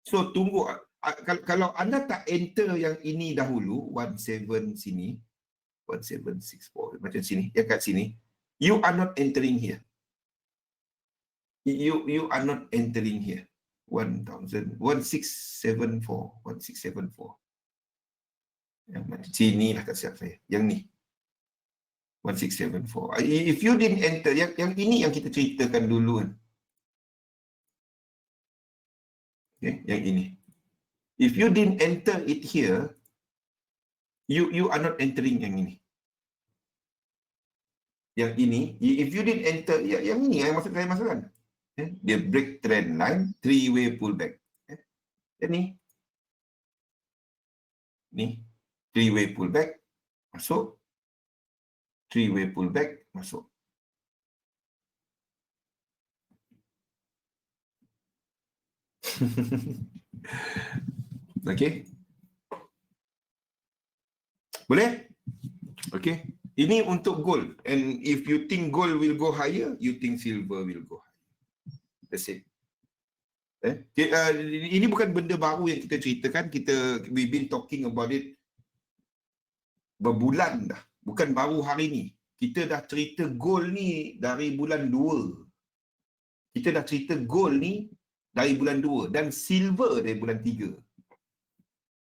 So, tunggu. Kalau anda tak enter yang ini dahulu, 17 sini, 1764, macam sini, yang kat sini, you are not entering here. You are not entering here. 1674. Yang sini lah kat siap saya. Yang ni. 1674. If you didn't enter, yang ini yang kita ceritakan dulu kan. Okay, yang ini. If you didn't enter it here, you are not entering yang ini. Yang ini, if you didn't enter, yang ini yang maksud saya masukkan. Dia break trend line, 3-way pullback. Dan ni. Ni. 3-way pullback, masuk. 3-way pullback, masuk. Okey. Boleh? Okey. Ini untuk gold. And if you think gold will go higher, you think silver will go higher. That's it. Ini bukan benda baru yang kita ceritakan. We've been talking about it berbulan dah. Bukan baru hari ni. Kita dah cerita gold ni dari bulan 2. Kita dah cerita gold ni dari bulan 2. Dan silver dari bulan 3.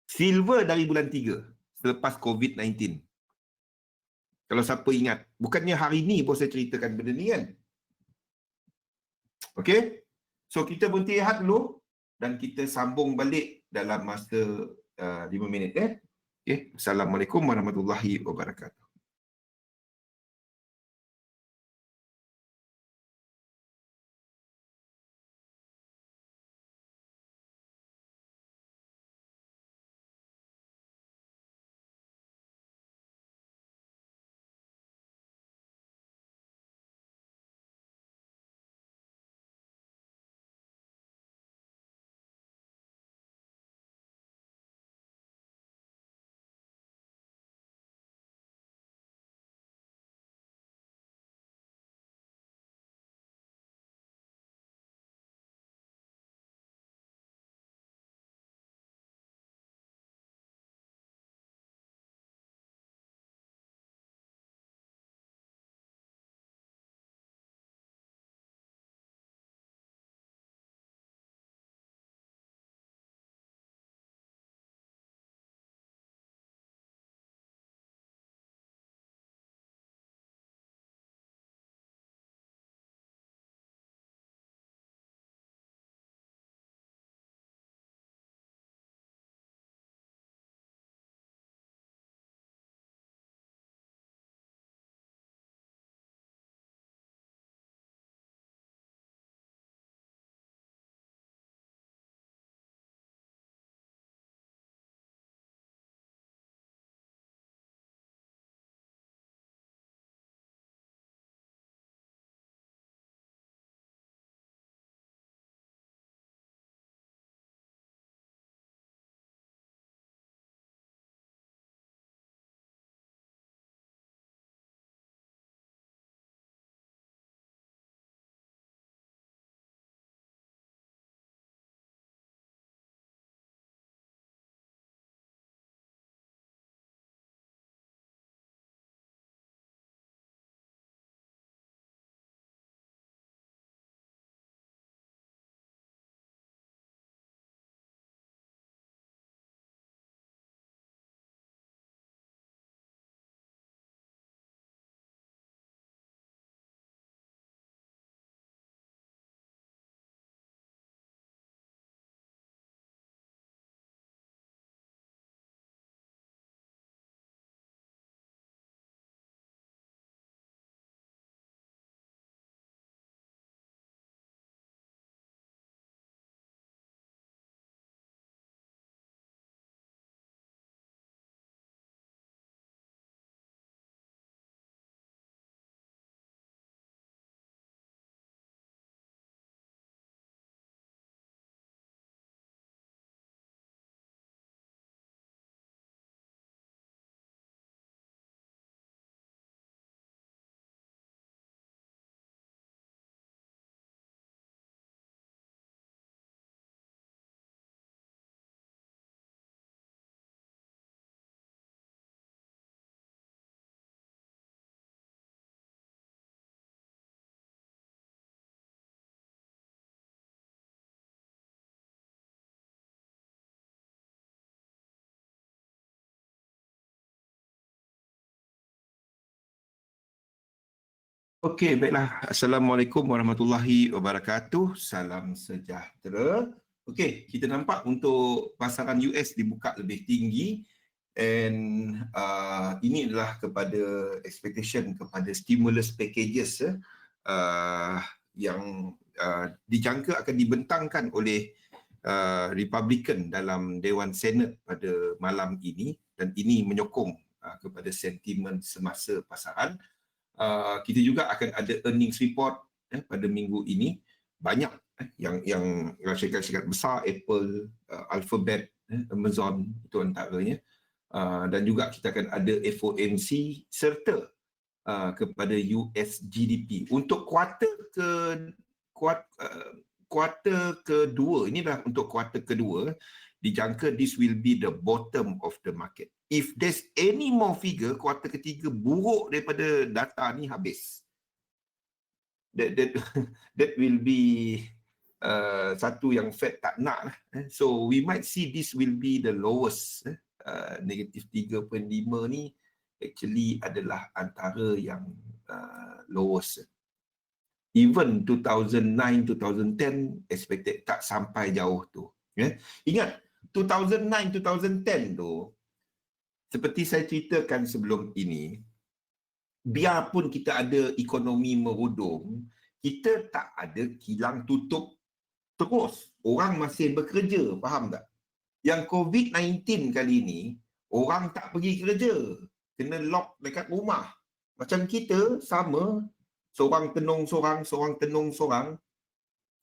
Silver dari bulan 3. Selepas COVID-19. Kalau siapa ingat. Bukannya hari ni pun saya ceritakan benda ni kan. Okey. So kita berhenti rehat dulu. Dan kita sambung balik dalam masa 5 minit. Okay. Assalamualaikum warahmatullahi wabarakatuh. Okey, baiklah. Assalamualaikum warahmatullahi wabarakatuh. Salam sejahtera. Okey, kita nampak untuk pasaran US dibuka lebih tinggi, and ini adalah kepada expectation kepada stimulus packages yang dijangka akan dibentangkan oleh Republican dalam Dewan Senat pada malam ini, dan ini menyokong kepada sentimen semasa pasaran. Kita juga akan ada earnings report pada minggu ini. Banyak yang syarikat-syarikat besar, Apple, Alphabet, Amazon, itu antaranya. Dan juga kita akan ada FOMC serta kepada US GDP. Untuk kuarter kedua, ini adalah untuk kuarter kedua, dijangka this will be the bottom of the market. If there's any more figure, kuarter ketiga buruk daripada data ni, habis. That will be satu yang Fed tak nak lah. So we might see this will be the lowest. Negatif 3.5 ni actually adalah antara yang lowest. Even 2009-2010 expected tak sampai jauh tu. Ingat, 2009-2010 tu, seperti saya ceritakan sebelum ini, biarpun kita ada ekonomi merudum, kita tak ada kilang tutup terus. Orang masih bekerja, faham tak? Yang COVID-19 kali ini, orang tak pergi kerja. Kena lock dekat rumah. Macam kita, sama. Seorang tenung seorang, seorang tenung seorang.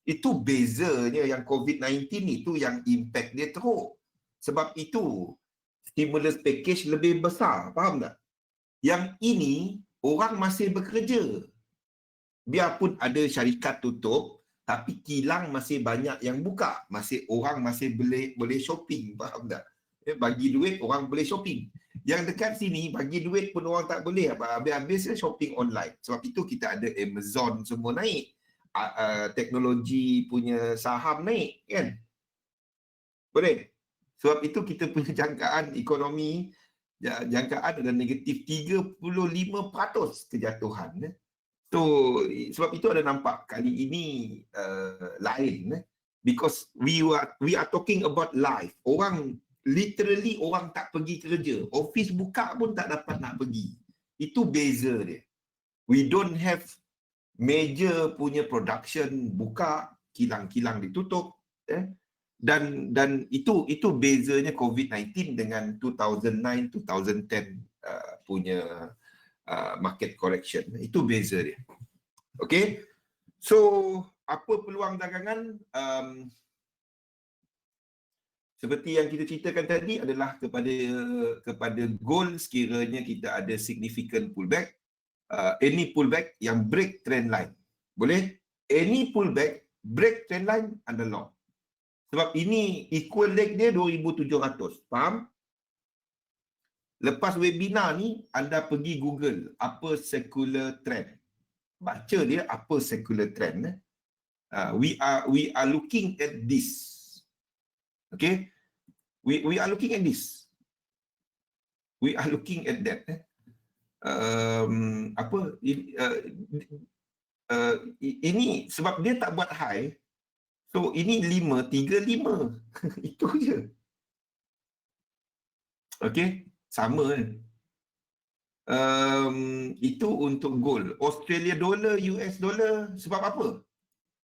Itu bezanya yang COVID-19 itu yang impact dia teruk. Sebab itu stimulus package lebih besar, faham tak? Yang ini orang masih bekerja. Biarpun ada syarikat tutup, tapi kilang masih banyak yang buka. Orang masih boleh shopping, faham tak? Bagi duit orang boleh shopping. Yang dekat sini bagi duit pun orang tak boleh. Habis-habis shopping online. Sebab itu kita ada Amazon semua naik. Teknologi punya saham naik, kan? Boleh? Sebab itu kita punya jangkaan ekonomi, jangkaan adalah negatif 35% kejatuhan. So, sebab itu ada nampak kali ini lain. Because we are talking about life. Orang, literally orang tak pergi kerja. Office buka pun tak dapat nak pergi. Itu beza dia. We don't have major punya production buka, kilang-kilang ditutup, dan itu bezanya COVID-19 dengan 2009-2010 punya market correction. Itu beza dia. Okay, so apa peluang dagangan? Seperti yang kita ceritakan tadi adalah kepada gold, sekiranya kita ada significant pullback. Any pullback yang break trend line. Boleh? Any pullback, break trend line, anda long. Sebab ini equal leg dia 2,700. Faham? Lepas webinar ni, anda pergi Google apa secular trend. Baca dia apa secular trend. We are looking at this. Okay? We are looking at this. We are looking at that. Ini sebab dia tak buat high, so ini 535. Itu je. Okey, sama kan. Itu untuk gold. Australia dollar, US dollar, sebab apa?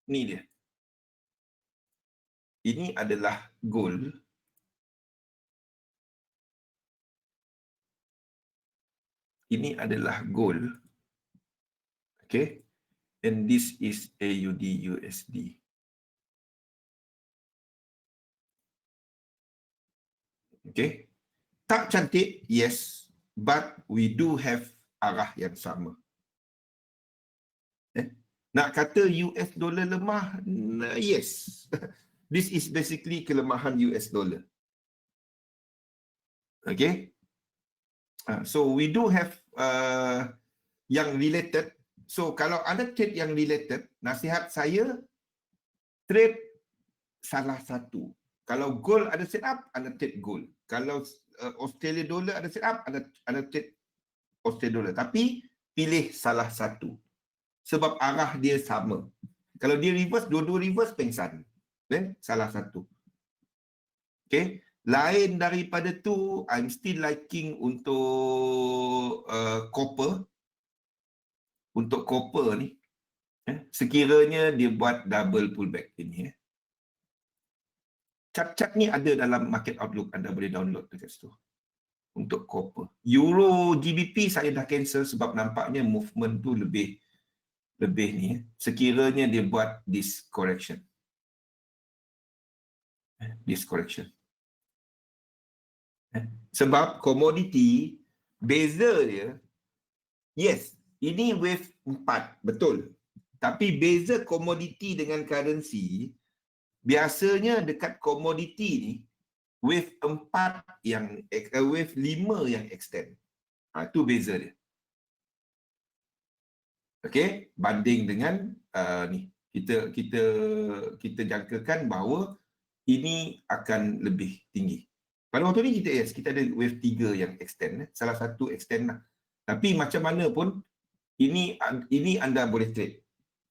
Ni dia. Ini adalah gold. Ini adalah gold. Okay. And this is AUD USD. Okay. Tak cantik, yes. But we do have arah yang sama. Nak kata US dollar lemah? Yes. This is basically kelemahan US dollar. Okay. So we do have yang related. So kalau ada trade yang related, nasihat saya trade salah satu. Kalau gold ada set up, anda trade gold. Kalau Australia dollar ada set up, anda trade Australia dollar. Tapi pilih salah satu. sebab arah dia sama. Kalau dia reverse, dua-dua reverse, pengsan. Salah satu. Okay. Lain daripada tu, I'm still liking untuk copper. Untuk copper ni, sekiranya dia buat double pullback ini. Chart-chart ni ada dalam Market Outlook, anda boleh download dekat situ. Untuk copper. Euro GBP saya dah cancel sebab nampaknya movement tu lebih ni. Sekiranya dia buat this correction. This correction. Sebab komoditi, beza dia, yes, ini wave 4, betul. Tapi beza komoditi dengan currency, biasanya dekat komoditi ni, wave 4 yang, wave 5 yang extend. Itu beza dia. Okey, banding dengan ni. Kita jangkakan bahawa ini akan lebih tinggi. Pada waktu ni kita ada wave 3 yang extend. Salah satu extend lah. Tapi macam mana pun, ini anda boleh trade.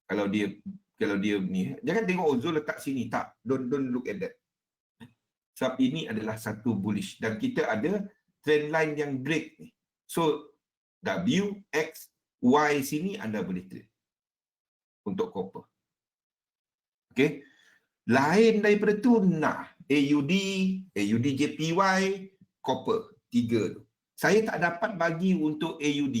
Kalau dia ni. Jangan tengok Zul letak sini. Tak. Don't look at that. Sebab ini adalah satu bullish. Dan kita ada trend line yang break ni. So, W, X, Y sini anda boleh trade. Untuk copper. Okay. Lain daripada tu, AUD JPY, copper. 3 tu. Saya tak dapat bagi untuk AUD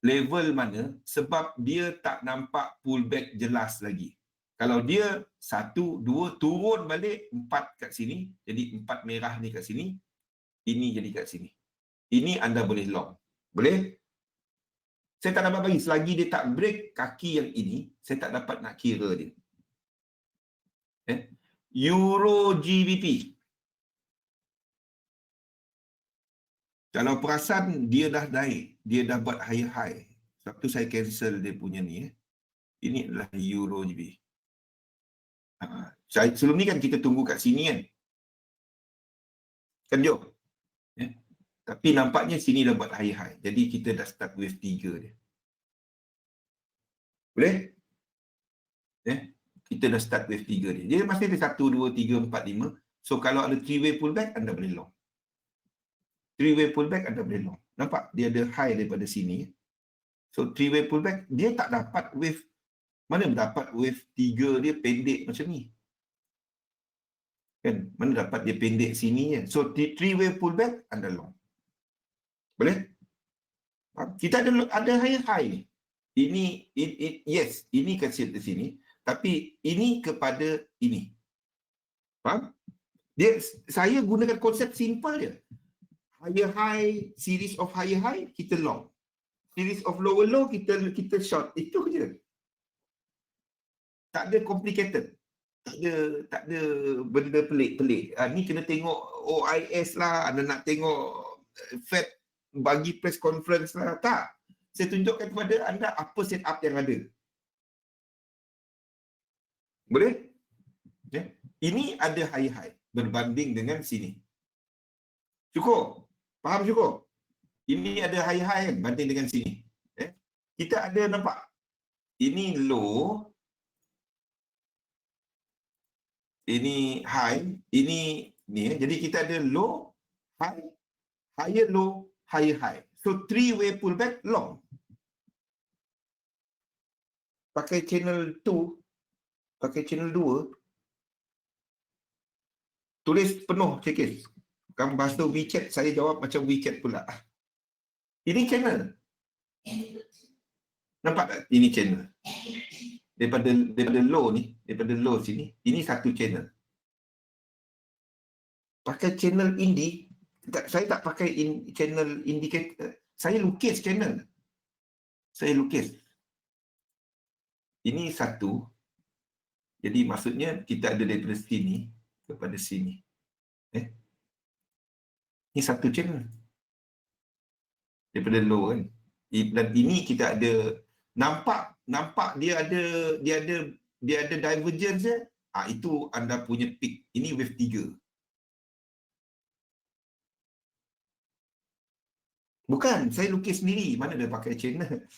level mana sebab dia tak nampak pullback jelas lagi. Kalau dia 1, 2 turun balik 4 kat sini, jadi 4 merah ni kat sini, ini jadi kat sini. Ini anda boleh long. Boleh? Saya tak dapat bagi selagi dia tak break kaki yang ini, saya tak dapat nak kira dia. Euro GBP. Kalau perasan dia dah naik, dia dah buat high. Sebab tu saya cancel dia punya ni. Ini adalah Euro GBP. Sebelum ni kan kita tunggu kat sini kan. Kan jom. Tapi nampaknya sini dah buat high. Jadi kita dah start wave 3 dia. Boleh? Kita dah start wave 3 dia. Dia masih ada 1, 2, 3, 4, 5. So kalau ada 3-way pullback, anda boleh long. 3-way pullback, anda boleh long. Nampak? Dia ada high daripada sini. So 3-way pullback, dia tak dapat wave. Mana dapat wave 3 dia pendek macam ni? Kan? Mana dapat dia pendek sini je. So 3-way pullback, anda long. Boleh? Kita ada high ni. Ini, yes, ini kecil di sini. Tapi ini kepada ini. Faham? Saya gunakan konsep simple je. Higher high, series of higher high, kita long. Series of lower low, kita short. Itu je. Tak ada complicated. Tak ada benda pelik-pelik. Ni kena tengok OIS lah. Anda nak tengok Fed bagi press conference lah. Tak. Saya tunjukkan kepada anda apa setup yang ada. Boleh? Ini ada high berbanding dengan sini. Cukup? Faham cukup? Ini ada high kan banding dengan sini. Kita ada nampak? Ini low. Ini high. Ini ni. Jadi kita ada low, high, higher low, higher high. So 3-way pullback long. Pakai channel 2. Pakai channel 2. Tulis penuh cekis. Kamu bahasa WeChat, saya jawab macam WeChat pula. Ini channel. Nampak tak? Ini channel. Daripada low ni, daripada low sini, ini satu channel. Pakai channel indie, saya tak pakai channel indicator. Saya lukis channel. Saya lukis. Ini satu. Jadi maksudnya kita ada daripada sini kepada sini. Ini satu channel. Daripada low kan. Dan ini kita ada nampak dia ada divergence je. Itu anda punya peak. Ini wave 3. Bukan, saya lukis sendiri. Mana dia pakai channel?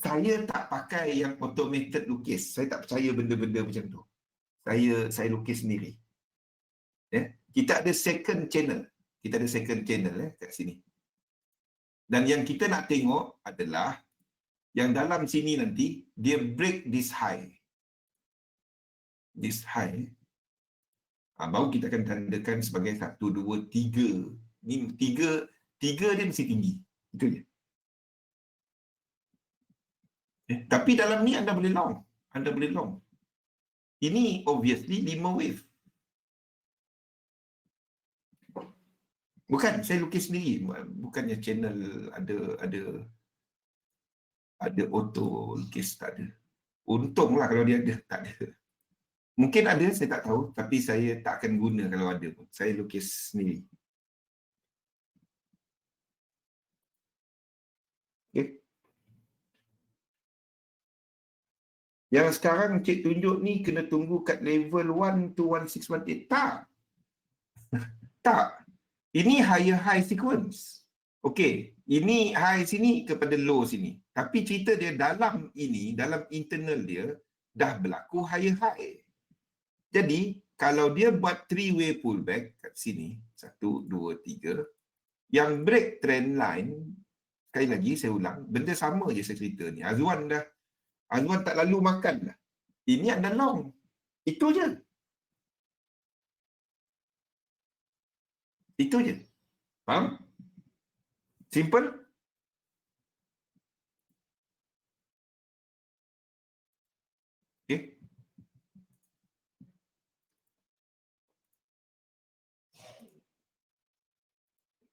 Saya tak pakai yang automated lukis. Saya tak percaya benda-benda macam tu. Saya lukis sendiri. Kita ada second channel. Kita ada second channel kat sini. Dan yang kita nak tengok adalah yang dalam sini nanti dia break this high. This high. Baru kita akan tandakan sebagai 1, 2, 3. Ni 3 dia mesti tinggi. Itu je. Tapi dalam ni anda boleh long. Anda boleh long. Ini obviously 5 wave. Bukan, saya lukis sendiri. Bukannya channel ada auto lukis, tak ada. Untunglah kalau dia ada, tak ada. Mungkin ada, saya tak tahu. Tapi saya tak akan guna kalau ada pun. Saya lukis sendiri. Okay. Yang sekarang Cik tunjuk ni kena tunggu kat level 1 to 1618. Tak. Tak. Ini higher high sequence. Okey, ini high sini kepada low sini. Tapi cerita dia dalam ini, dalam internal dia, dah berlaku higher high. Jadi, kalau dia buat 3-way pullback kat sini, 1, 2, 3, yang break trend line, sekali lagi saya ulang, benda sama je saya cerita ni. Azwan tak lalu makan dah. Ini anda long. Itu je. Itu je. Faham? Simple? Okay.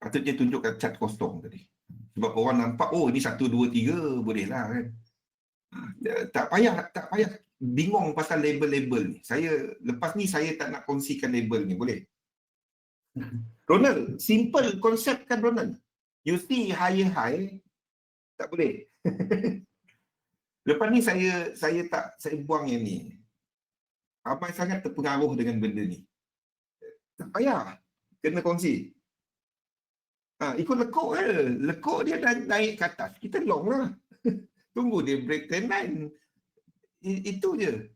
Patutnya tunjukkan chart kosong tadi. Sebab orang nampak, oh ini 1, 2, 3 boleh lah kan. Tak payah bingung pasal label-label ni. Lepas ni saya tak nak kongsikan label ni, boleh? Ronald, simple konsep kan Ronald? You see higher high, tak boleh. Lepas ni saya buang yang ni. Abang sangat terpengaruh dengan benda ni. Tak payah. Kena kongsi. Ikut lekuk je. Lekuk dia dah naik ke atas. Kita long lah. Tunggu dia break trend line. Itu je.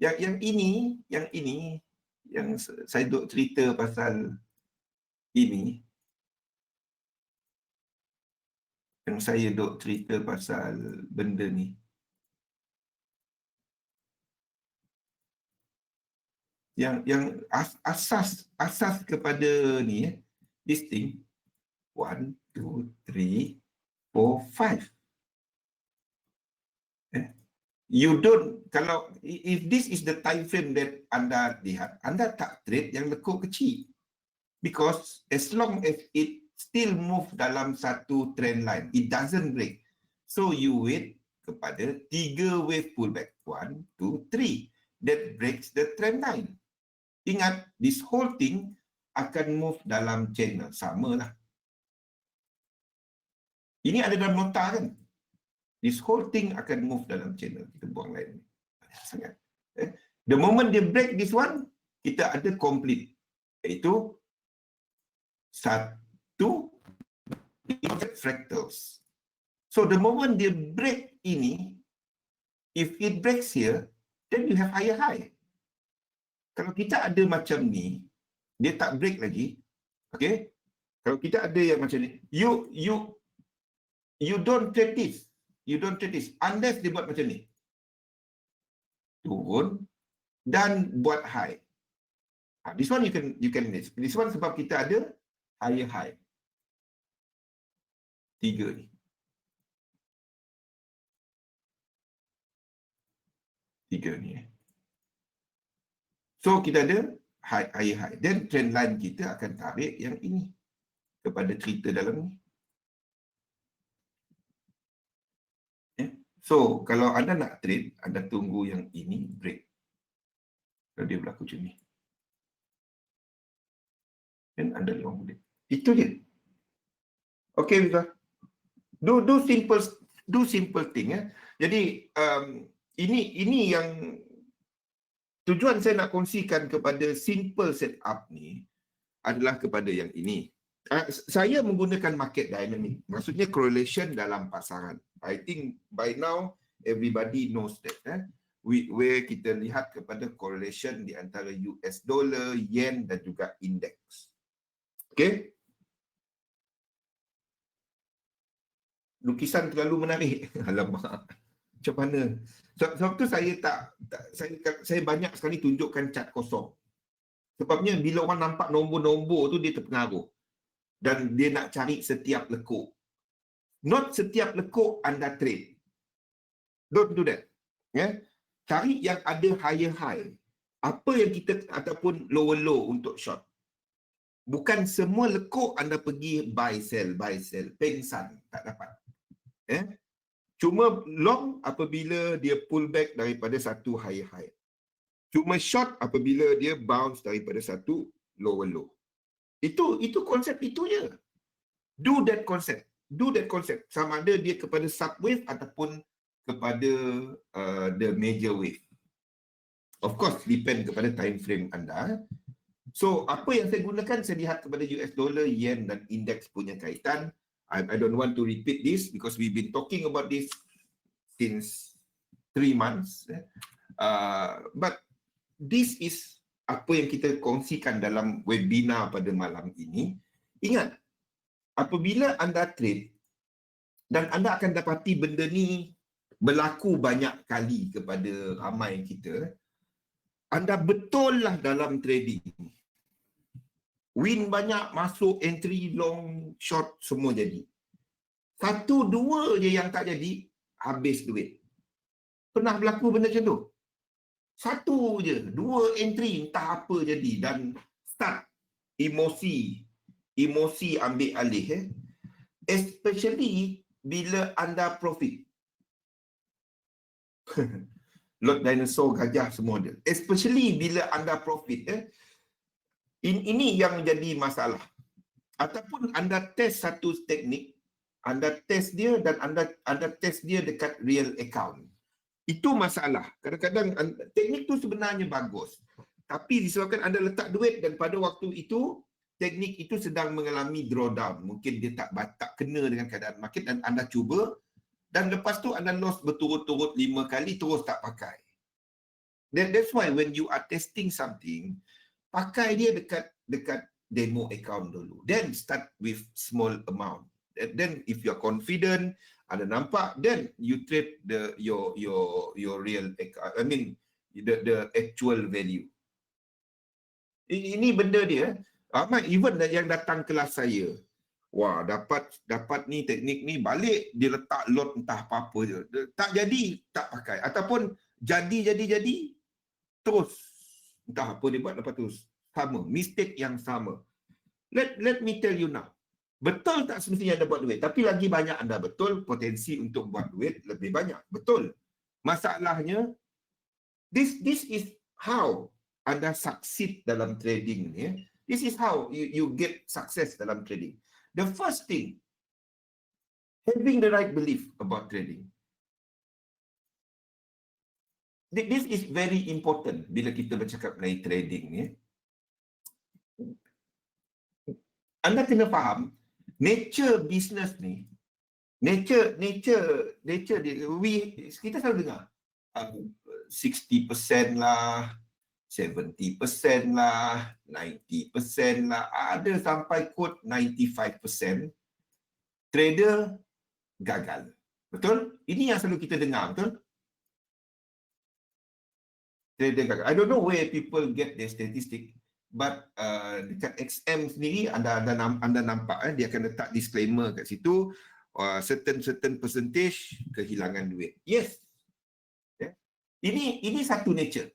Yang ini, yang saya duk cerita pasal ini, yang saya duk cerita pasal benda ni. Yang asas kepada ni, this thing, 1, 2, 3, 4, 5. You don't, kalau if this is the time frame that anda lihat, anda tak trade yang lekuk kecil. Because as long as it still move dalam satu trend line, it doesn't break. So you wait kepada 3 wave pullback. 1, 2, 3. That breaks the trend line. Ingat, this whole thing akan move dalam channel. Sama lah. Ini ada dalam nota kan? This whole thing akan move dalam channel. Kita buang lain. Sangat. The moment dia break this one, kita ada complete. Iaitu satu fractals. So the moment dia break ini, if it breaks here, then you have higher high. Kalau kita ada macam ni, dia tak break lagi. Okay? Kalau kita ada yang macam ni, you don't trade this. You don't trade this unless dia buat macam ni. Turun dan buat high. This one you can miss. This one sebab kita ada higher high. 3 ni. 3 ni. So kita ada higher high. Then trend line kita akan tarik yang ini kepada cerita dalam ni. So, kalau anda nak trade, anda tunggu yang ini break. Kalau dia berlaku macam ni. Dan anda long dia. Itu je. Okay, Vika. Do simple thing. Jadi, ini yang tujuan saya nak kongsikan kepada simple setup ni adalah kepada yang ini. Saya menggunakan market dynamic. Maksudnya correlation dalam pasaran. I think by now everybody knows that. Where kita lihat kepada correlation di antara US dollar, yen dan juga indeks. Okay. Lukisan terlalu menarik. Alamak. Macam mana? Sebab tu saya saya banyak sekali tunjukkan cat kosong. Sebabnya bila orang nampak nombor-nombor tu dia terpengaruh. Dan dia nak cari setiap lekuk. Not setiap lekuk anda trade. Don't do that. Cari yang ada higher high. Apa yang kita ataupun lower low untuk short. Bukan semua lekuk anda pergi buy sell. Pengsan. Tak dapat. Cuma long apabila dia pull back daripada satu higher high. Cuma short apabila dia bounce daripada satu lower low. Itu konsep itu je. Do that concept. Sama ada dia kepada subwave ataupun kepada the major wave. Of course, depend kepada time frame anda. So, apa yang saya gunakan, saya lihat kepada US dollar, yen dan indeks punya kaitan. I don't want to repeat this because we've been talking about this since 3 months. But this is apa yang kita kongsikan dalam webinar pada malam ini. Ingat, apabila anda trade dan anda akan dapati benda ni berlaku banyak kali kepada ramai kita, anda betul lah dalam trading. Win banyak, masuk entry, long, short, semua jadi. 1, 2 je yang tak jadi, habis duit. Pernah berlaku benda macam tu? 1 je, 2 entry, entah apa jadi. Dan start emosi ambil alih. Especially bila anda profit. Lot dinosaur, gajah semua ada. Especially bila anda profit. Ini yang menjadi masalah. Ataupun anda test satu teknik, anda test dia dan anda test dia dekat real account. Itu masalah. Kadang-kadang teknik tu sebenarnya bagus. Tapi disebabkan anda letak duit dan pada waktu itu, teknik itu sedang mengalami drawdown. Mungkin dia tak kena dengan keadaan market dan anda cuba. Dan lepas tu anda loss berturut-turut 5 kali, terus tak pakai. That's why when you are testing something, pakai dia dekat demo account dulu. Then start with small amount. Then if you are confident, anda nampak, then you trade your real account. I mean the actual value. Ini benda dia. Even yang datang kelas saya, wah dapat ni teknik ni, balik dia letak lot entah apa-apa je. Tak jadi, tak pakai. Ataupun jadi terus entah apa dia buat, lepas tu sama, mistake yang sama. Let me tell you now. Betul tak semestinya anda buat duit, tapi lagi banyak anda betul, potensi untuk buat duit lebih banyak. Betul. Masalahnya, this is how anda succeed dalam trading ni. This is how you get success dalam trading. The first thing, having the right belief about trading. This is very important bila kita bercakap mengenai trading ni. Anda kena faham nature business ni, nature kita selalu dengar 60% lah, 70% lah, 90% lah, ada sampai quote 95% trader gagal. Betul? Ini yang selalu kita dengar, betul? Trader gagal. I don't know where people get their statistic. But dekat XM sendiri anda nampak dia akan letak disclaimer kat situ, certain percentage kehilangan duit. Yes. Yeah. Ini satu nature.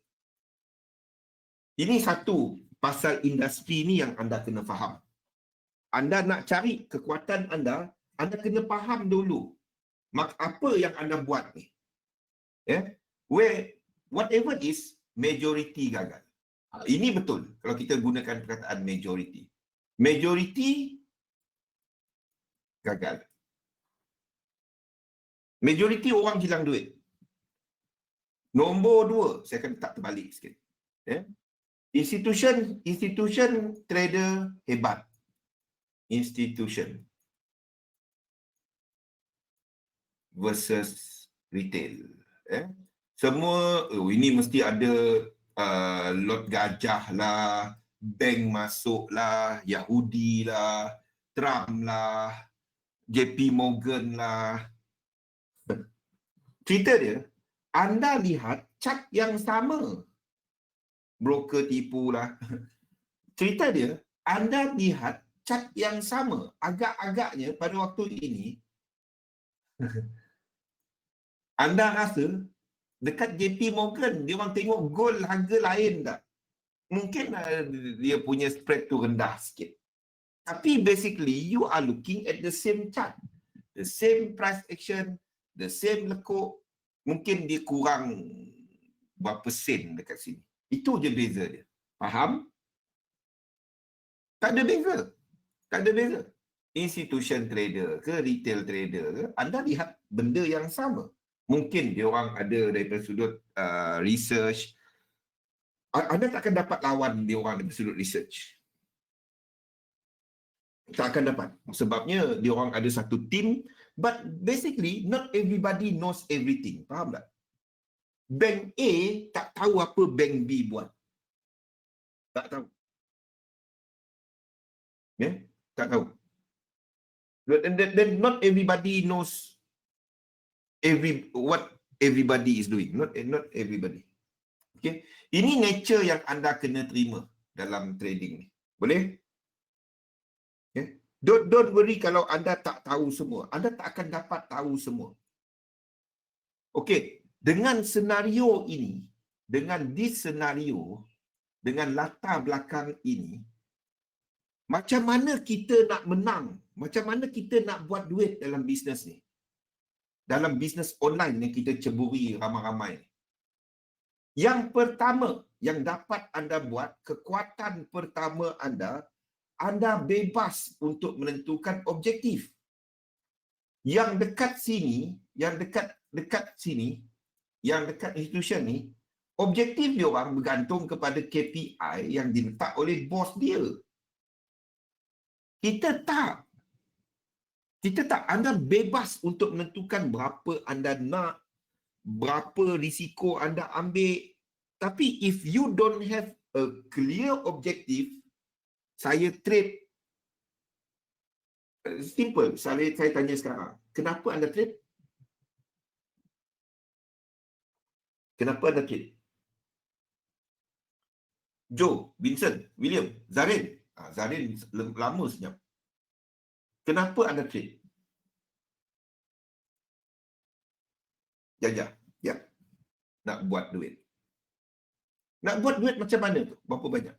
Ini satu pasal industri ni yang anda kena faham. Anda nak cari kekuatan anda kena faham dulu apa yang anda buat ni. Yeah. Where whatever is majority gagal. Ini betul kalau kita gunakan perkataan majority. Majority gagal. Majority orang hilang duit. Nombor 2, saya akan letak terbalik sikit. Institution trader hebat. institution versus retail. Semua ini mesti ada lot gajah lah, bank masuk lah, Yahudi lah, Trump lah, JP Morgan lah. Cerita dia, anda lihat cat yang sama. Broker tipu lah. Cerita dia, anda lihat cat yang sama. Agak-agaknya pada waktu ini, anda rasa dekat JP Morgan, dia orang tengok gold harga lain tak? Mungkin dia punya spread tu rendah sikit. Tapi basically, you are looking at the same chart. The same price action, the same lekuk. Mungkin dia kurang berapa sen dekat sini. Itu je beza dia. Faham? Tak ada beza. Tak ada beza. Institution trader ke, retail trader ke, anda lihat benda yang sama. Mungkin dia orang ada daripada sudut research. Anda tak akan dapat lawan dia orang dari sudut research. Tak akan dapat. Sebabnya dia orang ada satu team, but basically not everybody knows everything. Faham tak? Bank A tak tahu apa bank B buat. Tak tahu. Tak tahu. Then not everybody knows what everybody is doing. Not everybody. Okay. Ini nature yang anda kena terima dalam trading ni. Boleh? Okay. Don't worry kalau anda tak tahu semua. Anda tak akan dapat tahu semua. Okay. Dengan senario ini, dengan this senario, dengan latar belakang ini, macam mana kita nak menang? Macam mana kita nak buat duit dalam bisnes ni? Dalam bisnes online yang kita ceburi ramai-ramai. Yang pertama yang dapat anda buat, kekuatan pertama anda bebas untuk menentukan objektif. Yang dekat sini, yang dekat sini, yang dekat institution ni, objektif dia orang bergantung kepada KPI yang diletak oleh bos dia. Kita tak. Anda bebas untuk menentukan berapa anda nak, berapa risiko anda ambil. Tapi if you don't have a clear objective, saya trade, simple, saya tanya sekarang, kenapa anda trade? Kenapa anda trade? Joe, Vincent, William, Zarin. Zarin lama senyap. Kenapa anda trade? Jajah. Ya. Nak buat duit. Nak buat duit macam mana tu? Berapa banyak?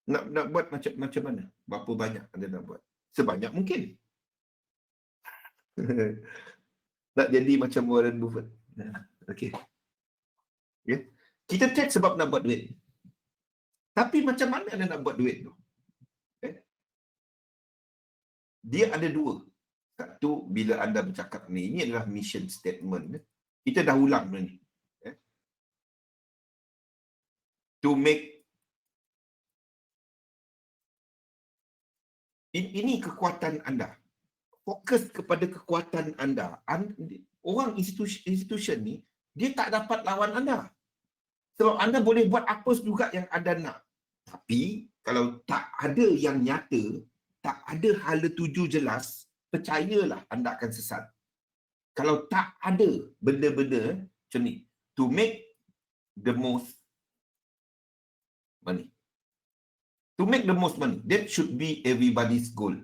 Nak buat macam mana? Berapa banyak anda nak buat? Sebanyak mungkin. Nak jadi macam Warren Buffett. Okey. Okay. Kita trade sebab nak buat duit. Tapi macam mana anda nak buat duit tu? Dia ada dua. Satu, bila anda bercakap ni, ini adalah mission statement. Kita dah ulang ni. To make, ini kekuatan anda. Fokus kepada kekuatan anda. Orang institution ni, dia tak dapat lawan anda. Sebab anda boleh buat apa juga yang anda nak. Tapi, kalau tak ada yang nyata, tak ada hala tuju jelas, percayalah anda akan sesat. Kalau tak ada benda-benda macam ni, to make the most money. To make the most money, that should be everybody's goal.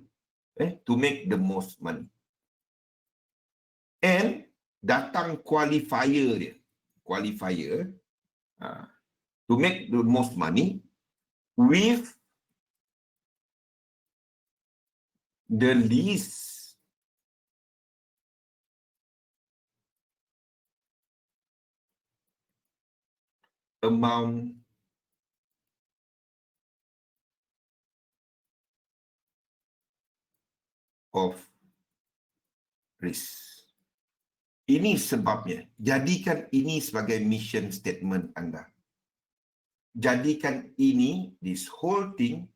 To make the most money. And datang qualifier dia. Qualifier, to make the most money with the least amount of risk. Ini sebabnya. Jadikan ini sebagai mission statement anda. jadikan ini, this whole thing,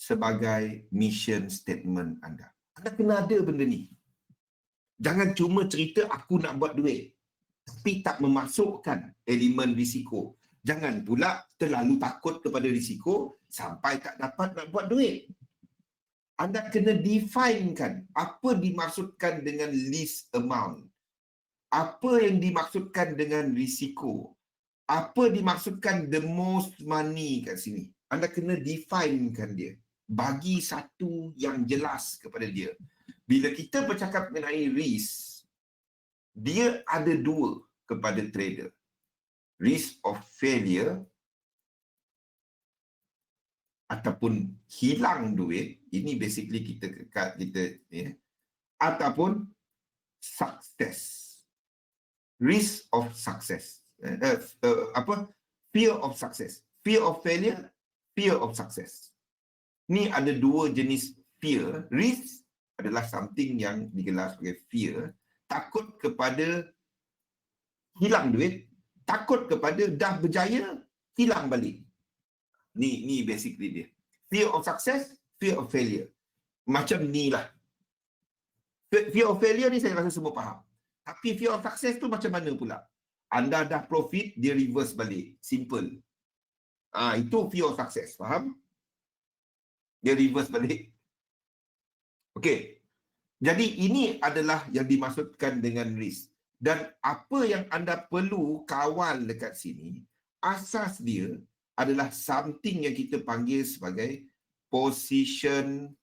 sebagai mission statement anda. Anda kena ada benda ni. Jangan cuma cerita aku nak buat duit, tapi tak memasukkan elemen risiko. Jangan pula terlalu takut kepada risiko sampai tak dapat nak buat duit. Anda kena definekan apa dimaksudkan dengan least amount. Apa yang dimaksudkan dengan risiko. Apa dimaksudkan the most money kat sini. Anda kena definekan dia. Bagi satu yang jelas kepada dia. Bila kita bercakap mengenai risk, dia ada dua kepada trader. Risk of failure ataupun hilang duit, ini basically kita ya, ataupun success. Risk of success. Fear of success. Fear of failure, fear of success. Ni ada dua jenis fear. Risk adalah something yang digelar sebagai fear. Takut kepada hilang duit, takut kepada dah berjaya, hilang balik. Ni basically dia. Fear of success, fear of failure. Macam ni lah. Fear of failure ni saya rasa semua faham. Tapi fear of success tu macam mana pula? Anda dah profit, dia reverse balik. Simple. Itu fear of success. Faham? Dia reverse balik. Okey. Jadi ini adalah yang dimaksudkan dengan risk. Dan apa yang anda perlu kawal dekat sini, asas dia adalah something yang kita panggil sebagai position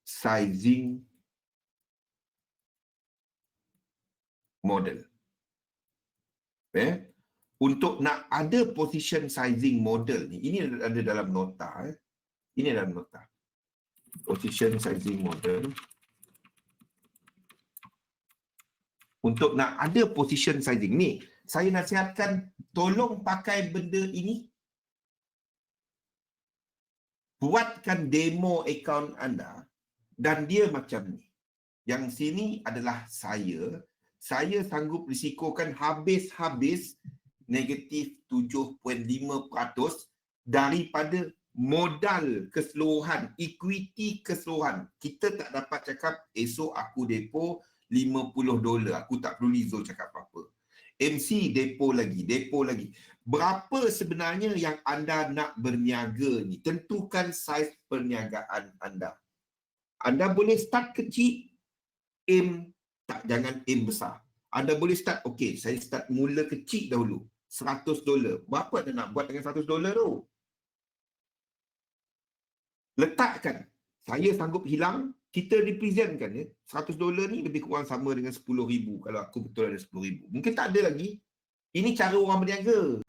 sizing model. Untuk nak ada position sizing model ni, ini ada dalam nota. Ini dalam nota. Position sizing model. Untuk nak ada position sizing ni, saya nasihatkan tolong pakai benda ini. Buatkan demo account anda dan dia macam ni. Yang sini adalah saya sanggup risikokan habis-habis negatif 7.5% daripada modal keseluruhan, equity keseluruhan. Kita tak dapat cakap esok aku depo $50. Aku tak perlu Lizo cakap apa-apa. MC depo lagi. Berapa sebenarnya yang anda nak berniaga ni? Tentukan saiz perniagaan anda. Anda boleh start kecil, jangan aim besar. Anda boleh start, okey, saya start mula kecil dahulu. $100. Berapa anda nak buat dengan $100 tu? Letakkan. Saya sanggup hilang, kita representkan ya. $100 ni lebih kurang sama dengan 10,000 kalau aku betul ada 10,000. Mungkin tak ada lagi. Ini cara orang berniaga.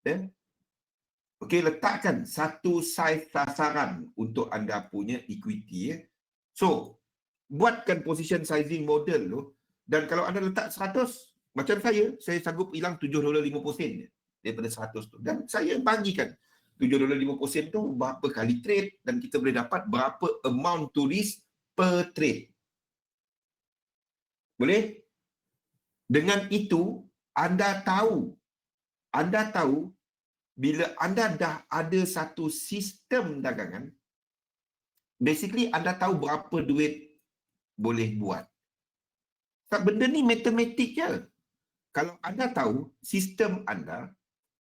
Ya? Okey, letakkan satu saiz sasaran untuk anda punya equity ya. So, buatkan position sizing model tu, dan kalau anda letak 100, macam saya sanggup hilang $7.50 daripada 100 tu. Dan saya bagikan $7.50 tu berapa kali trade dan kita boleh dapat berapa amount to risk per trade. Boleh? Dengan itu, anda tahu bila anda dah ada satu sistem dagangan, basically anda tahu berapa duit boleh buat. Benda ni matematik je. Kalau anda tahu sistem anda,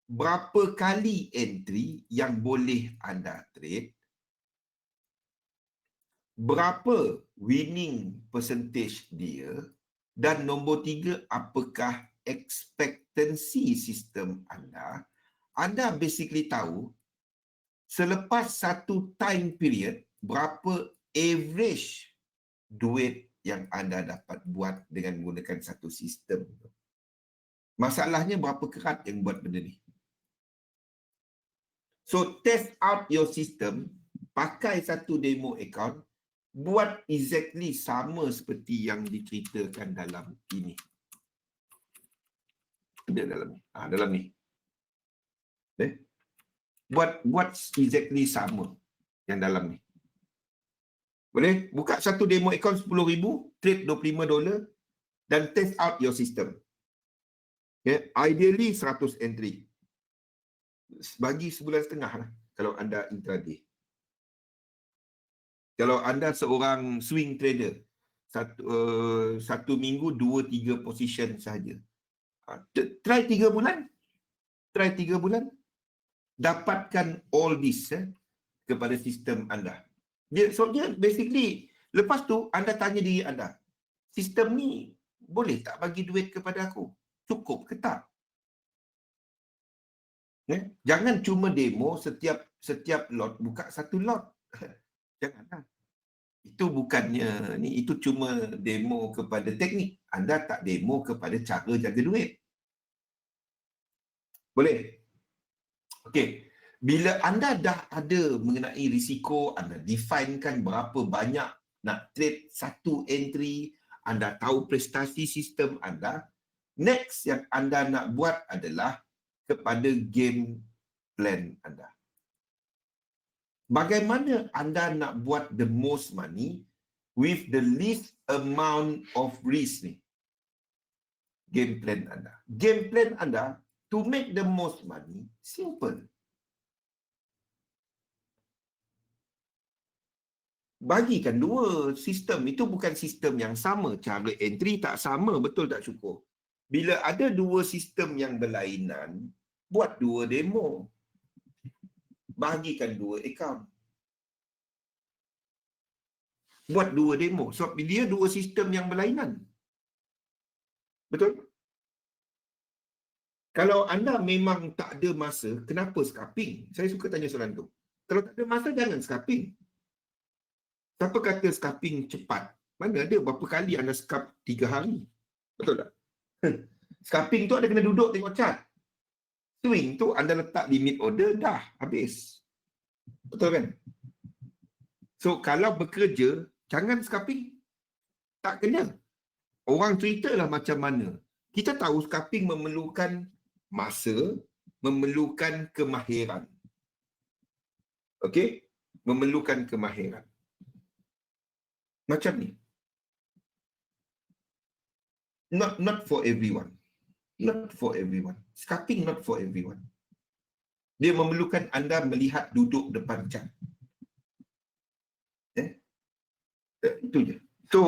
berapa kali entry yang boleh anda trade, berapa winning percentage dia, dan nombor 3, apakah expectancy sistem anda, anda basically tahu selepas satu time period, berapa average duit yang anda dapat buat dengan menggunakan satu sistem. Masalahnya berapa kerat yang buat benda ni. So, test out your system, pakai satu demo account, buat exactly sama seperti yang diceritakan dalam ini. Ada dalam ni. Dalam ni. Buat exactly sama yang dalam ni. Boleh? Buka satu demo account $10,000, trade $25 dan test out your system. Ideally 100 entry. Bagi sebulan setengah lah kalau anda intraday. Kalau anda seorang swing trader, satu minggu 2-3 position sahaja. Try 3 bulan. Try 3 bulan. Dapatkan all this kepada sistem anda. Dia basically, lepas tu anda tanya diri anda, sistem ni boleh tak bagi duit kepada aku? Cukup ke tak? Jangan cuma demo setiap lot buka satu lot. Janganlah. Itu bukannya ni, itu cuma demo kepada teknik. Anda tak demo kepada cara jaga duit. Boleh? Okey. Bila anda dah ada mengenai risiko, anda definekan berapa banyak nak trade satu entry, anda tahu prestasi sistem anda, next yang anda nak buat adalah kepada game plan anda. Bagaimana anda nak buat the most money with the least amount of risk ni? Game plan anda. Game plan anda to make the most money, simple. Bagikan dua sistem. Itu bukan sistem yang sama. Cara entry tak sama. Betul tak Syukur? Bila ada dua sistem yang berlainan, buat dua demo. Bagikan dua account. Buat dua demo. Sebab dia dua sistem yang berlainan. Betul? Kalau anda memang tak ada masa, kenapa scalping? Saya suka tanya soalan tu. Kalau tak ada masa, jangan scalping. Siapa kata scalping cepat? Mana ada berapa kali anda scalp 3 hari? Betul tak? Scalping tu ada kena duduk tengok chart. Swing tu anda letak limit order, dah habis. Betul kan? So, kalau bekerja, jangan scalping. Tak kena. Orang ceritalah macam mana. Kita tahu scalping memerlukan masa, memerlukan kemahiran. Okey? Memerlukan kemahiran. Macam ni. Not for everyone. Not for everyone. Scalping not for everyone. Dia memerlukan anda melihat duduk depan chart. Itu je. So,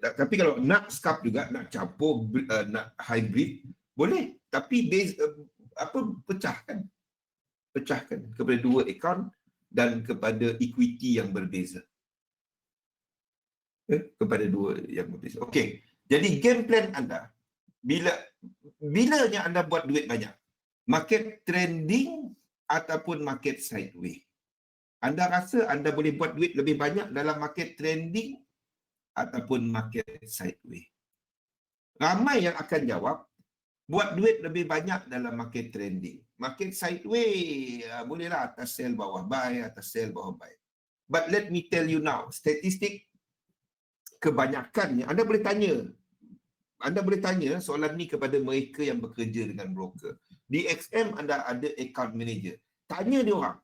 tapi kalau nak scalp juga, nak campur, nak hybrid, boleh. Tapi base, pecahkan. Pecahkan kepada dua account dan kepada equity yang berbeza. Kepada dua yang berbeza. Okey. Jadi game plan anda, bilanya anda buat duit banyak? Market trending ataupun market sideways? Anda rasa anda boleh buat duit lebih banyak dalam market trending ataupun market sideways? Ramai yang akan jawab, buat duit lebih banyak dalam market trending. Market sideways, bolehlah atas sell bawah buy, atas sell bawah buy. But let me tell you now, statistik kebanyakannya, anda boleh tanya soalan ni kepada mereka yang bekerja dengan broker. Di XM anda ada account manager. Tanya dia orang.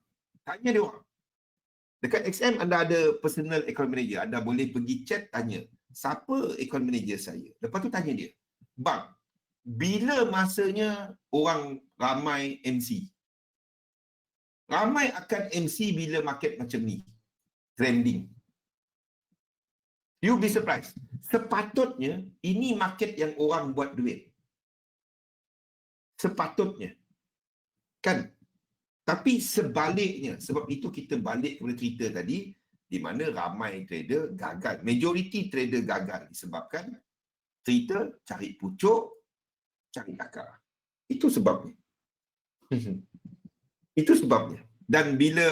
Dekat XM anda ada personal account manager. Anda boleh pergi chat tanya, siapa account manager saya? Lepas tu tanya dia, bang, bila masanya orang ramai MC? Ramai akan MC bila market macam ni. Trending. You be surprised. Sepatutnya ini market yang orang buat duit. Sepatutnya. Kan? Tapi sebaliknya, sebab itu kita balik kepada cerita tadi, di mana ramai trader gagal. Majoriti trader gagal disebabkan cerita cari pucuk, cari akar. Itu sebabnya. Itu sebabnya. Dan bila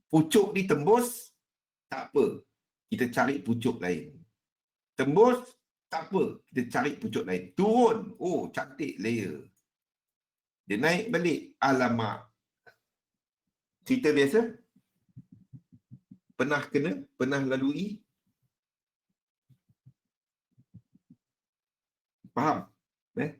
pucuk ditembus, tak apa. Kita cari pucuk lain. Tembus, tak apa. Kita cari pucuk lain. Turun, oh cantik layer. Dia naik balik, alamak. Cerita biasa? Pernah kena? Pernah lalui? Faham?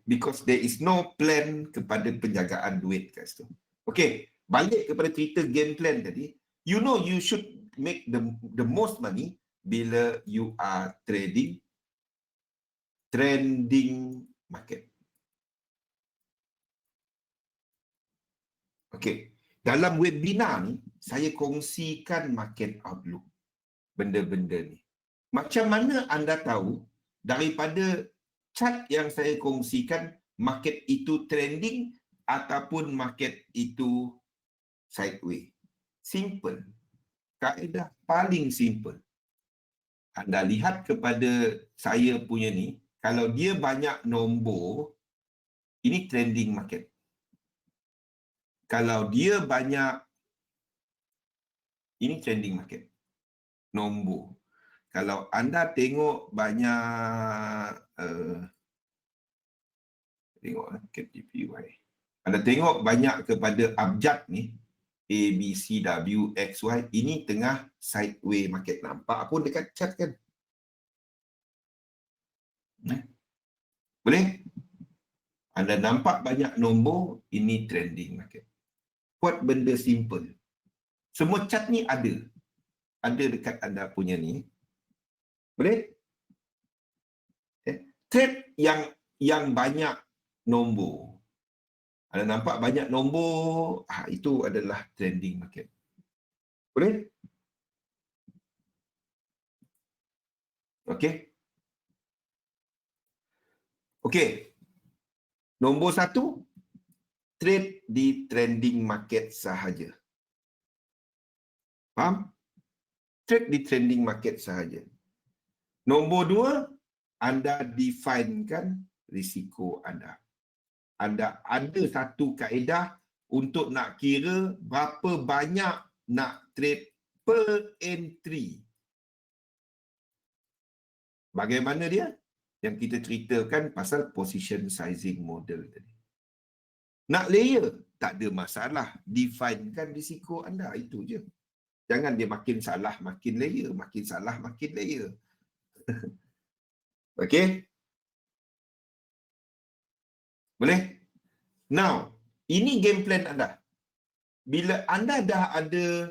Because there is no plan kepada penjagaan duit kat situ. Okey, balik kepada cerita game plan tadi. You know you should make the most money bila you are trending market. Okey. Dalam webinar ni, saya kongsikan market outlook. Benda-benda ni. Macam mana anda tahu daripada chart yang saya kongsikan, market itu trending ataupun market itu sideways? Simple. Kaedah paling simple. Anda lihat kepada saya punya ni, kalau dia banyak nombor, ini trending market. Kalau dia banyak, ini trending market. Nombor. Kalau anda tengok banyak, tengok KTPY. Anda tengok banyak kepada abjad ni, A, B, C, W, X, Y, ini tengah sideways market. Nampak pun dekat chart kan? Boleh? Anda nampak banyak nombor, ini trending market. Buat benda simple. Semua chart ni ada. Ada dekat anda punya ni. Boleh? Trade yang banyak nombor. Anda nampak banyak nombor, itu adalah trending market. Boleh? Okey. Okey. Nombor 1, trade di trending market sahaja. Faham? Trade di trending market sahaja. Nombor 2, anda definekan risiko anda. Anda ada satu kaedah untuk nak kira berapa banyak nak trade per entry. Bagaimana dia? Yang kita ceritakan pasal position sizing model tadi. Nak layer, tak ada masalah. Definekan risiko anda, itu je. Jangan dia makin salah, makin layer. Makin salah, makin layer. Okey? Boleh? Now, ini game plan anda. Bila anda dah ada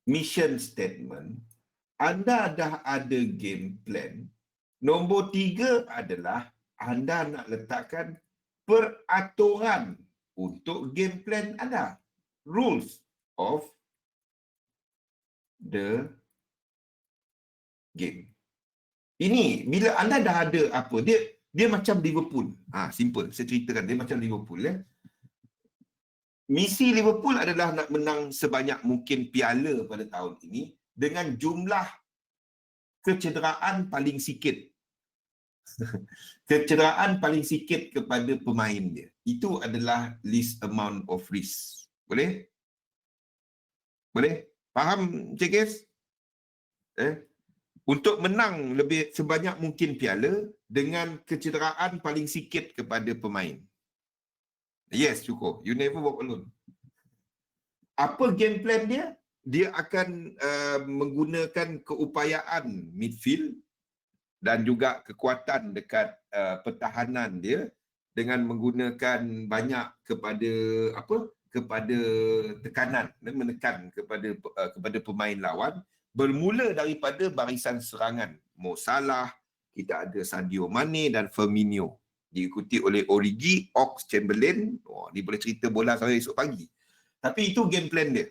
mission statement, anda dah ada game plan, nombor 3 adalah anda nak letakkan peraturan untuk game plan anda. Rules of the game. Ini bila anda dah ada apa, dia macam Liverpool. Simple, saya ceritakan dia macam Liverpool ya. Misi Liverpool adalah nak menang sebanyak mungkin piala pada tahun ini dengan jumlah kecederaan paling sikit. Kecederaan paling sikit kepada pemain dia. Itu adalah least amount of risk. Boleh? Boleh? Faham, Cik Kes? Untuk menang lebih sebanyak mungkin piala dengan kecederaan paling sikit kepada pemain. Yes, cukup. You never walk alone. Apa game plan dia? Dia akan menggunakan keupayaan midfield dan juga kekuatan dekat pertahanan dia dengan menggunakan banyak kepada kepada tekanan, menekan kepada pemain lawan, bermula daripada barisan serangan. Mo Salah, kita ada Sadio Mane dan Firmino, diikuti oleh Origi, Ox, Chamberlain. Ni boleh cerita bola sampai esok pagi. Tapi itu game plan dia.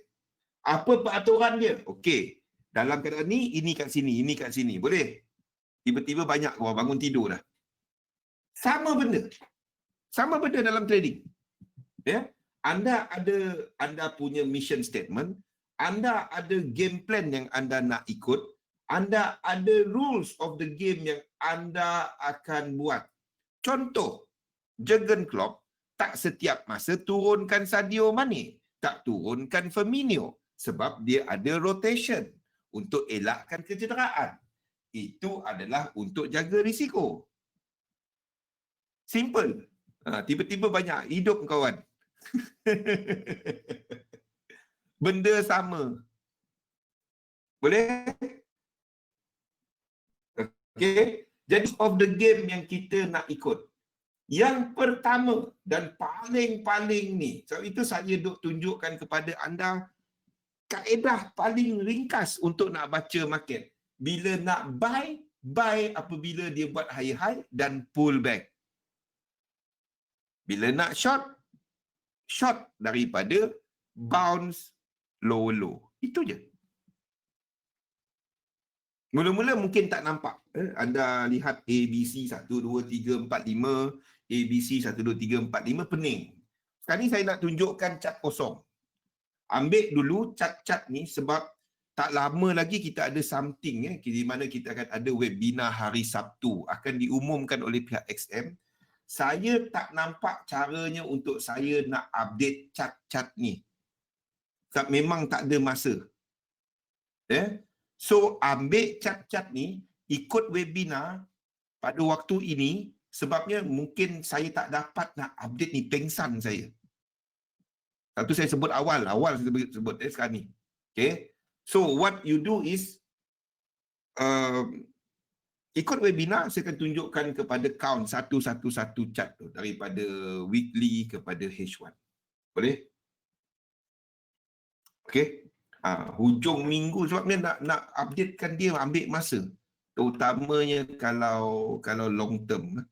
Apa peraturan dia? Okey, dalam keadaan ni, ini kat sini, ini kat sini. Boleh? Tiba-tiba banyak orang bangun tidur dah. Sama benda. Sama benda dalam trading. Ya? Anda punya mission statement, anda ada game plan yang anda nak ikut, anda ada rules of the game yang anda akan buat. Contoh, Jurgen Klopp tak setiap masa turunkan Sadio Mane, tak turunkan Firmino sebab dia ada rotation untuk elakkan kecederaan. Itu adalah untuk jaga risiko. Simple. Tiba-tiba banyak hidup kawan. Benda sama. Boleh? Okey. Jadi of the game yang kita nak ikut. Yang pertama dan paling-paling ni, sebab itu saya duk tunjukkan kepada anda kaedah paling ringkas untuk nak baca market. Bila nak buy apabila dia buat high dan pull back. Bila nak short, short daripada bounce lower low. Itu je. Mula-mula mungkin tak nampak. Anda lihat ABC 1, 2, 3, 4, 5, ABC 1, 2, 3, 4, 5 pening. Sekarang ni saya nak tunjukkan cat kosong. Ambil dulu cat-cat ni sebab tak lama lagi kita ada something di mana kita akan ada webinar hari Sabtu akan diumumkan oleh pihak XM. Saya tak nampak caranya untuk saya nak update cat-cat ni. Sebab memang tak ada masa. So ambil cat-cat ni, ikut webinar pada waktu ini sebabnya mungkin saya tak dapat nak update ni, pengsan saya. Satu saya sebut awal saya sebut sekarang ni. Okay. So what you do is ikut webinar saya akan tunjukkan kepada count satu-satu chart tu daripada weekly kepada H1. Boleh? Okay. Hujung minggu sebabnya nak updatekan dia ambil masa. Terutamanya kalau long term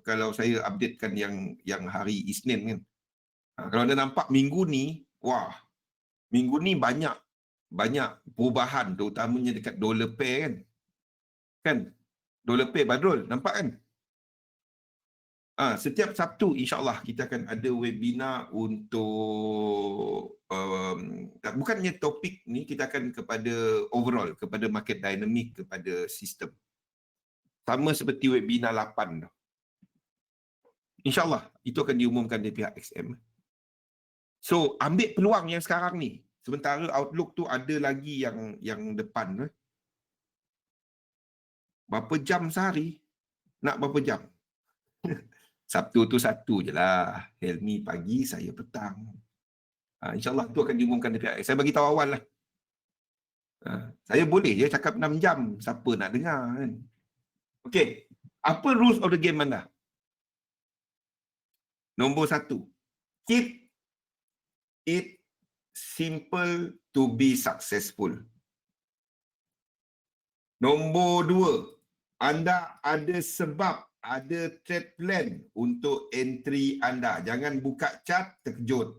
kalau saya updatekan yang hari Isnin kan. Kalau anda nampak minggu ni, wah, minggu ni banyak perubahan terutamanya dekat dollar pair kan. Kan? Dollar pair Badrul, nampak kan? Setiap Sabtu insya-Allah kita akan ada webinar untuk bukannya topik ni, kita akan kepada overall, kepada market dynamic, kepada sistem. Sama seperti webinar 8 tu. InsyaAllah itu akan diumumkan dari pihak XM. So, ambil peluang yang sekarang ni. Sementara outlook tu ada lagi yang depan. Berapa jam sehari? Nak berapa jam? Sabtu tu satu je lah. Helmi pagi, saya petang. InsyaAllah tu akan diumumkan dari pihak. Saya bagi tahu awal lah. Saya boleh je cakap 6 jam. Siapa nak dengar kan? Okey. Apa rules of the game anda? Nombor 1. Keep it simple to be successful. Nombor 2, anda ada sebab, ada trade plan untuk entry anda. Jangan buka chart terkejut.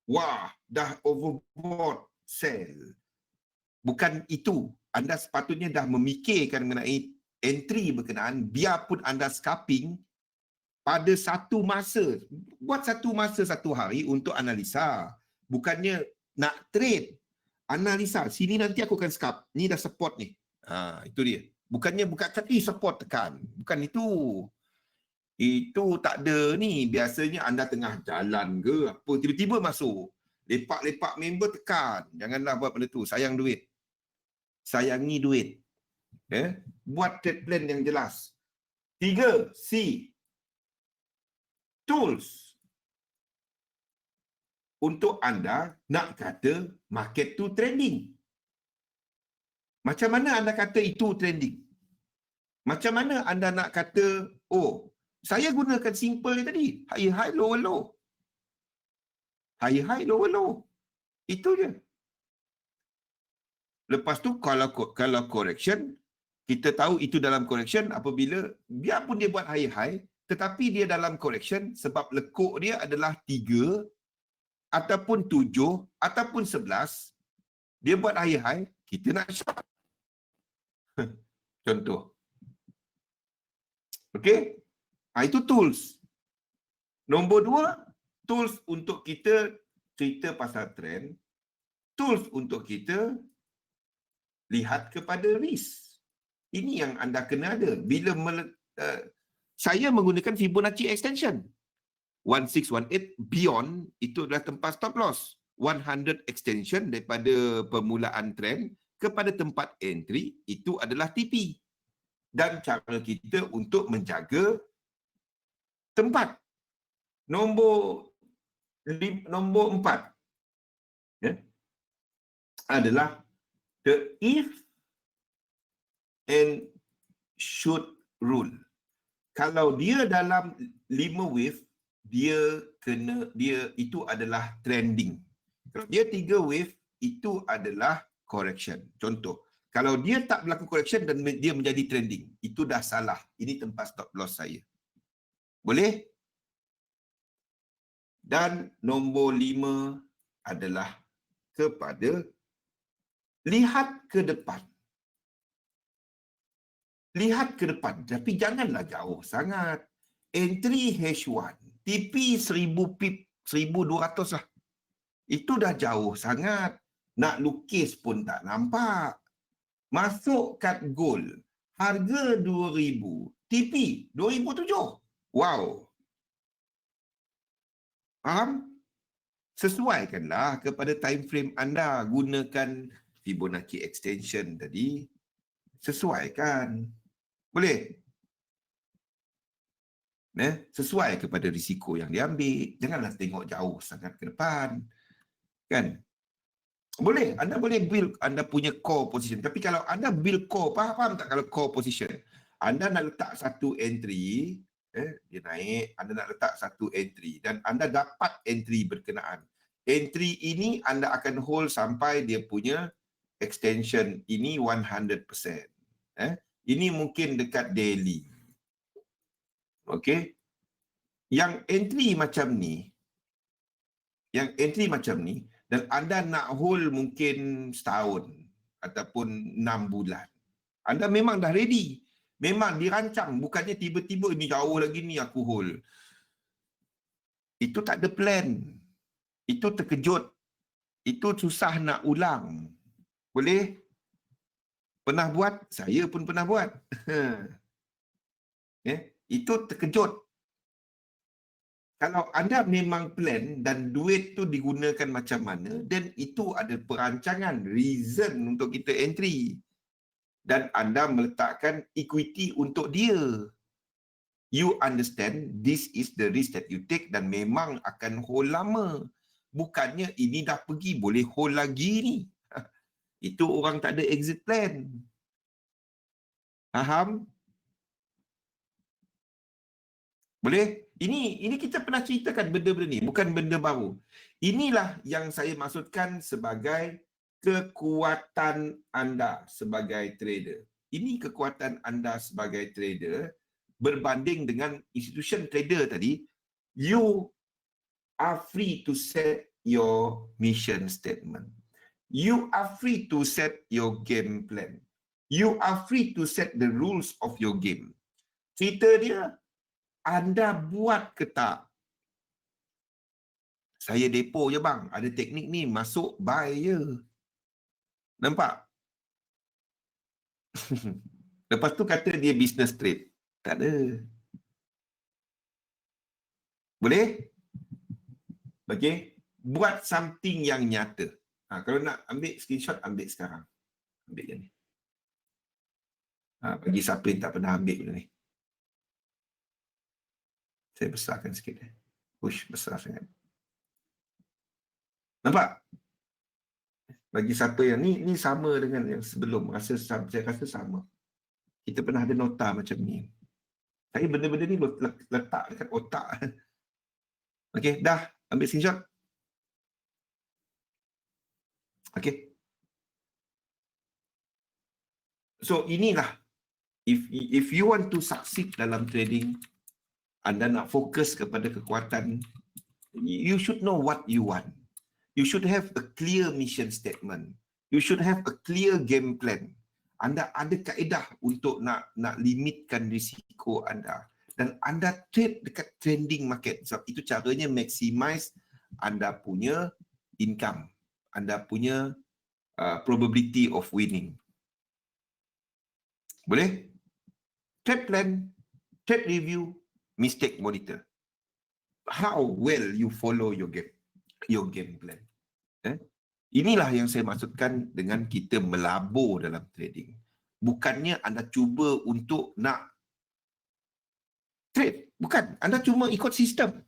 Wah, dah overbought, sell. Bukan itu. Anda sepatutnya dah memikirkan mengenai entry berkenaan, biarpun anda scalping pada satu masa. Buat satu masa satu hari untuk analisa. Bukannya nak trade. Analisa. Sini nanti aku akan scalp. Ni dah support ni. Itu dia. Bukannya buka kaki support tekan. Bukan itu. Itu tak ada ni. Biasanya anda tengah jalan ke apa. Tiba-tiba masuk. Lepak-lepak member tekan. Janganlah buat benda tu. Sayang duit. Sayangi duit. Buat trade plan yang jelas. 3. C. Tools. Untuk anda nak kata market tu trending. Macam mana anda kata itu trending? Macam mana anda nak kata, oh, saya gunakan simple tadi. High high, lower low. High high, lower low. Itu je. Lepas tu kalau correction, kita tahu itu dalam correction apabila, biarpun dia buat high high, tetapi dia dalam correction sebab lekuk dia adalah 3 ataupun 7 ataupun 11, dia buat high high, kita nak short. Contoh. Okey? Itu tools. Nombor 2, tools untuk kita cerita pasal trend. Tools untuk kita lihat kepada risk. Ini yang anda kena ada. Bila saya menggunakan Fibonacci extension. 1618 beyond itu adalah tempat stop loss. 100 extension daripada permulaan trend kepada tempat entry itu adalah TP. Dan cara kita untuk menjaga tempat. Nombor 4 adalah the if and should rule. Kalau dia dalam 5 wave, dia itu adalah trending. Kalau dia 3 wave, itu adalah correction. Contoh, kalau dia tak berlaku correction dan dia menjadi trending, itu dah salah. Ini tempat stop loss saya. Boleh? Dan nombor 5 adalah kepada lihat ke depan. Lihat ke depan, tapi janganlah jauh sangat. Entry H1, TP 1000 pip, 1200 lah. Itu dah jauh sangat. Nak lukis pun tak nampak. Masuk kat gold, harga 2000, TP 2007. Wow. Faham? Sesuaikanlah kepada time frame anda. Gunakan Fibonacci extension tadi. Sesuaikan. Boleh? Sesuai kepada risiko yang diambil. Janganlah tengok jauh sangat ke depan. Kan? Boleh. Anda boleh build anda punya core position. Tapi kalau anda build core, faham tak kalau core position? Anda nak letak satu entry, dia naik, anda nak letak satu entry dan anda dapat entry berkenaan. Entry ini anda akan hold sampai dia punya extension ini 100%. Ini mungkin dekat daily. Okey. Yang entry macam ni, dan anda nak hold mungkin setahun ataupun 6 bulan. Anda memang dah ready. Memang dirancang. Bukannya tiba-tiba ini jauh lagi ni aku hold. Itu tak ada plan. Itu terkejut. Itu susah nak ulang. Boleh? Pernah buat? Saya pun pernah buat. Itu terkejut. Kalau anda memang plan dan duit tu digunakan macam mana, dan itu ada perancangan, reason untuk kita entry. Dan anda meletakkan equity untuk dia. You understand this is the risk that you take dan memang akan hold lama. Bukannya ini dah pergi, boleh hold lagi ni. Itu orang tak ada exit plan. Faham? Boleh? Ini kita pernah ceritakan benda-benda ni, bukan benda baru. Inilah yang saya maksudkan sebagai kekuatan anda sebagai trader. Ini kekuatan anda sebagai trader berbanding dengan institution trader tadi. You are free to set your mission statement. You are free to set your game plan. You are free to set the rules of your game. Cerita dia, anda buat ke tak? Saya depo je bang, ada teknik ni, masuk buy je. Nampak? Lepas tu kata dia business trade. Tak ada. Boleh? Okay? Buat something yang nyata. Kalau nak ambil screenshot, ambil sekarang. Ambil je ni. Bagi siapa yang tak pernah ambil benda ni. Saya besarkan sikit. Push besar sangat. Nampak? Bagi siapa yang ni sama dengan yang sebelum. Saya rasa sama. Kita pernah ada nota macam ni. Saya benda-benda ni letak dekat otak. Okey, dah. Ambil screenshot. Okey. So, inilah. If you want to succeed dalam trading, anda nak fokus kepada kekuatan, you should know what you want. You should have a clear mission statement. You should have a clear game plan. Anda ada kaedah untuk nak limitkan risiko anda. Dan anda trade dekat trending market. Sebab itu caranya maximize anda punya income. Anda punya probability of winning. Boleh? Trade plan, trade review, mistake monitor. How well you follow your game plan. Inilah yang saya maksudkan dengan kita melabur dalam trading. Bukannya anda cuba untuk nak trade. Bukan. Anda cuma ikut sistem.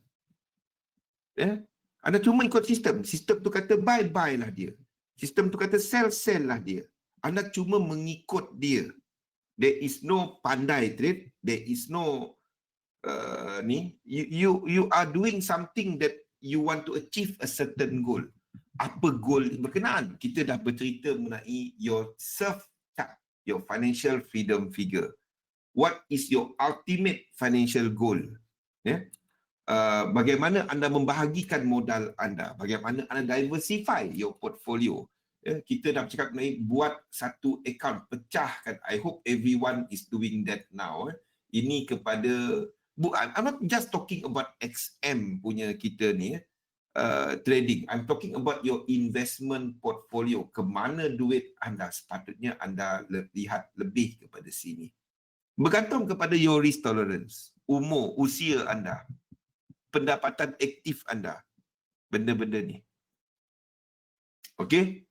Anda cuma ikut sistem. Sistem tu kata buy lah dia. Sistem tu kata sell lah dia. Anda cuma mengikut dia. There is no pandai trade. There is no you are doing something that you want to achieve a certain goal. Apa goal berkenaan? Kita dah bercerita mengenai your self chart, your financial freedom figure. What is your ultimate financial goal? bagaimana anda membahagikan modal anda, bagaimana anda diversify your portfolio. Kita dah cakap mengenai buat satu account, pecahkan. I hope everyone is doing that now. Ini kepada, I'm not just talking about XM punya kita ni, trading. I'm talking about your investment portfolio. Kemana duit anda sepatutnya anda lihat lebih kepada sini. Bergantung kepada your risk tolerance, umur, usia anda, pendapatan aktif anda, benda-benda ni. Okey?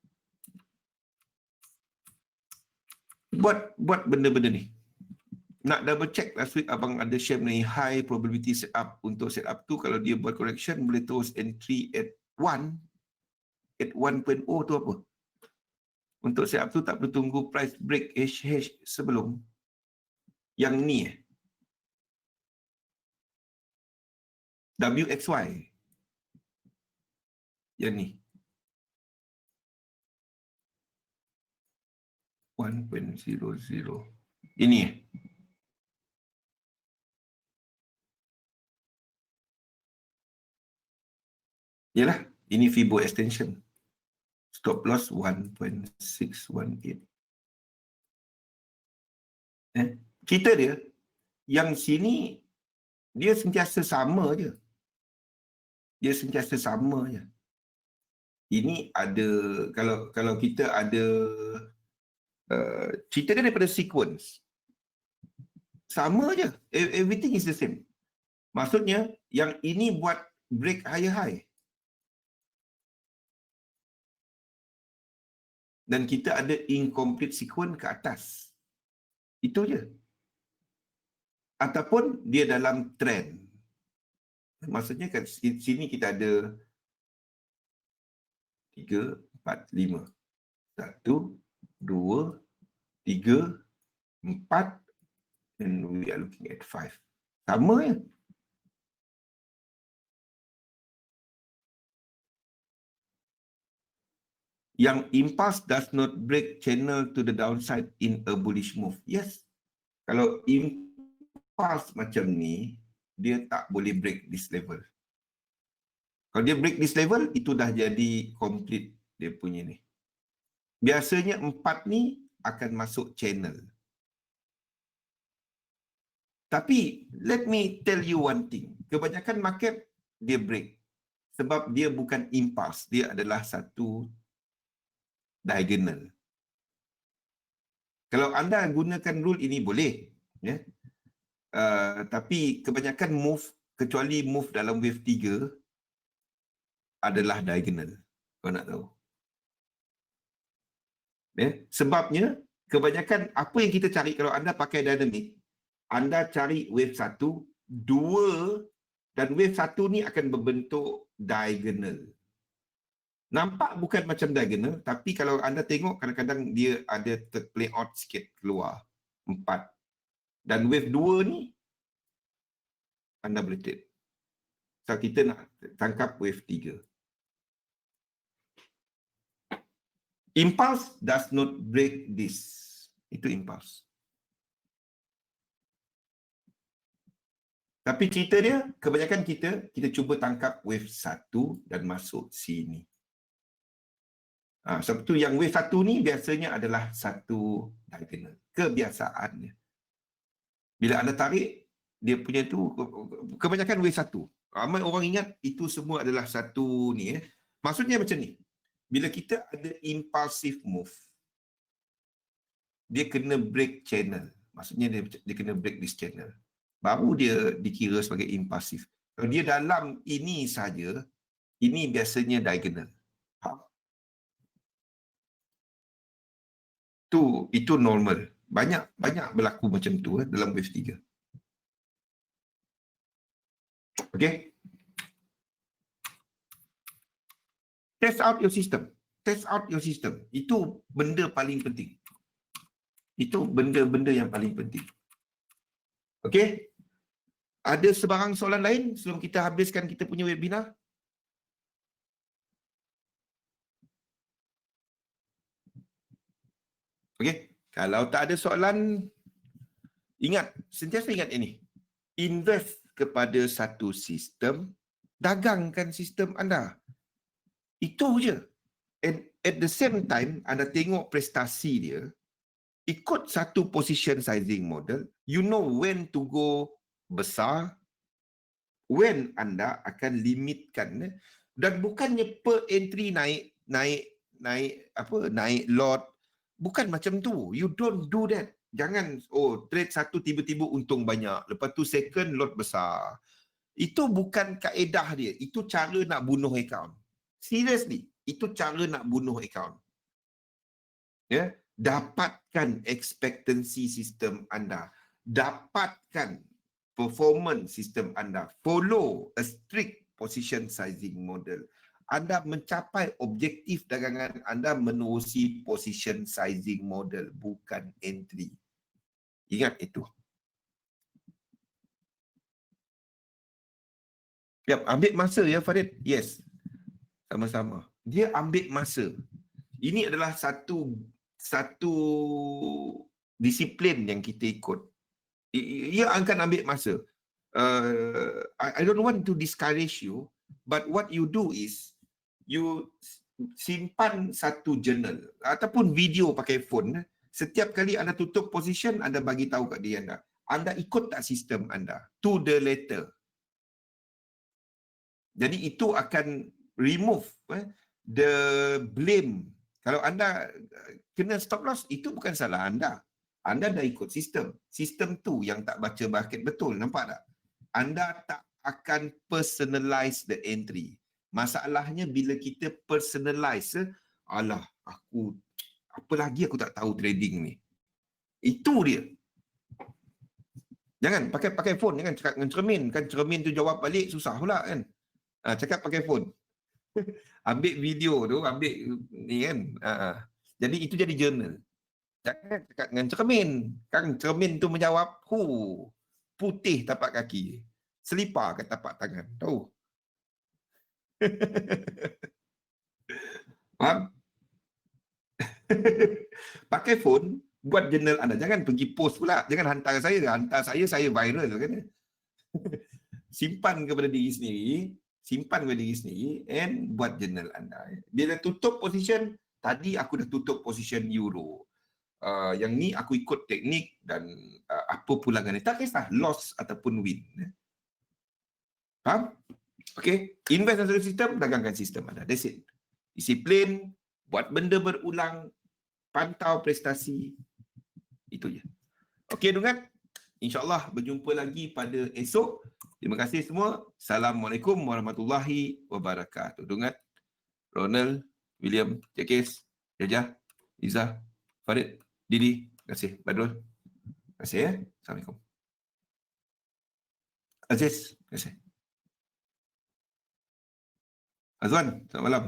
Buat benda-benda ni. Nak double check, last week abang ada share mengenai high probability setup. Untuk setup tu kalau dia buat correction boleh terus entry at 1 at 1.0 tu apa? Untuk setup tu tak perlu tunggu price break HH sebelum yang ni WXY yang ni 1.00 ini yalah, ini Fibo extension, stop loss 1.618. Kita dia yang sini dia sentiasa sama je, ini ada, kalau kita ada cerita kan daripada sequence sama je, everything is the same. Maksudnya yang ini buat break higher high dan kita ada incomplete sequence ke atas, itu je. Ataupun dia dalam trend, maksudnya kat sini kita ada 3, 4, 5, 1, 2, 3, 4, and we are looking at 5. Sama ya. Yang impulse does not break channel to the downside in a bullish move. Yes. Kalau impulse macam ni, dia tak boleh break this level. Kalau dia break this level, itu dah jadi complete dia punya ni. Biasanya 4 ni akan masuk channel. Tapi, let me tell you one thing. Kebanyakan market, dia break. Sebab dia bukan impulse. Dia adalah satu diagonal. Kalau anda gunakan rule ini boleh. Ya? Tapi kebanyakan move, kecuali move dalam wave 3, adalah diagonal. Kau nak tahu. Ya? Sebabnya, kebanyakan apa yang kita cari kalau anda pakai dynamic, anda cari wave 1, 2, dan wave 1 ni akan berbentuk diagonal. Nampak bukan macam diagonal, tapi kalau anda tengok kadang-kadang dia ada terplay out sikit keluar. 4. Dan wave 2 ni, anda boleh take. So, kita nak tangkap wave 3. Impulse does not break this. Itu impulse. Tapi cerita dia, kebanyakan kita cuba tangkap wave 1 dan masuk sini. Sebab tu yang wave 1 ni biasanya adalah satu diagonal. Kebiasaannya. Bila anda tarik, dia punya tu, kebanyakan wave 1. Ramai orang ingat itu semua adalah satu ni. Maksudnya macam ni. Bila kita ada impulsive move, dia kena break channel. Maksudnya dia kena break this channel. Baru dia dikira sebagai impulsif. Kalau dia dalam ini saja, ini biasanya diagonal. Itu normal. Banyak berlaku macam tu dalam wave 3. Okay? Test out your system. Test out your system. Itu benda paling penting. Itu benda-benda yang paling penting. Okay? Ada sebarang soalan lain sebelum kita habiskan kita punya webinar? Okay? Kalau tak ada soalan, sentiasa ingat ini. Invest kepada satu sistem, dagangkan sistem anda. Itu je. And at the same time, anda tengok prestasi dia, ikut satu position sizing model, you know when to go besar, when anda akan limitkan, dan bukannya per entry naik lot, bukan macam tu. You don't do that. Jangan trade satu tiba-tiba untung banyak, lepas tu second lot besar. Itu bukan kaedah dia. Itu cara nak bunuh account. Seriously, itu cara nak bunuh account. Ya, dapatkan expectancy sistem anda, dapatkan performance sistem anda, follow a strict position sizing model. Anda mencapai objektif dagangan anda menerusi position sizing model, bukan entry. Ingat itu. Yap, ambil masa ya Farid. Yes. Sama-sama. Dia ambil masa. Ini adalah satu disiplin yang kita ikut. Ia akan ambil masa. I don't want to discourage you, but what you do is you simpan satu journal ataupun video pakai phone. Setiap kali anda tutup position, anda bagi tahu kat dia anda. Anda ikut tak sistem anda? To the letter. Jadi itu akan remove the blame. Kalau anda kena stop loss, itu bukan salah anda. Anda dah ikut sistem. Sistem tu yang tak baca market betul. Nampak tak? Anda tak akan personalize the entry. Masalahnya bila kita personalize, alah, apa lagi aku tak tahu trading ni. Itu dia. Jangan pakai phone, jangan cakap dengan cermin. Kan cermin tu jawab balik susah pula kan. Cakap pakai phone. Ambil video tu, ambil ni kan. Jadi itu jadi journal. Jangan cakap dengan cermin. Kan cermin tu menjawab, putih tapak kaki. Selipar ke tapak tangan. Tahu? Faham? Pakai phone, buat journal anda. Jangan pergi post pula. Jangan hantar saya. Hantar saya viral kan. Simpan kepada diri sendiri and buat journal anda. Bila tutup position, tadi aku dah tutup position euro. Yang ni aku ikut teknik dan apa pulangan ni. Tak kisah loss ataupun win. Faham? Okay. Invest dalam sistem, dagangkan sistem anda. That's it. Disiplin, buat benda berulang, pantau prestasi. Itu je. Okay, Dungat. InsyaAllah berjumpa lagi pada esok. Terima kasih semua. Assalamualaikum warahmatullahi wabarakatuh. Dungat, Ronald, William, Cekis, Jajah, Izzah, Farid, Didi. Terima kasih. Badrul. Terima kasih ya. Assalamualaikum. Aziz. Terima kasih. Azwan, selamat malam.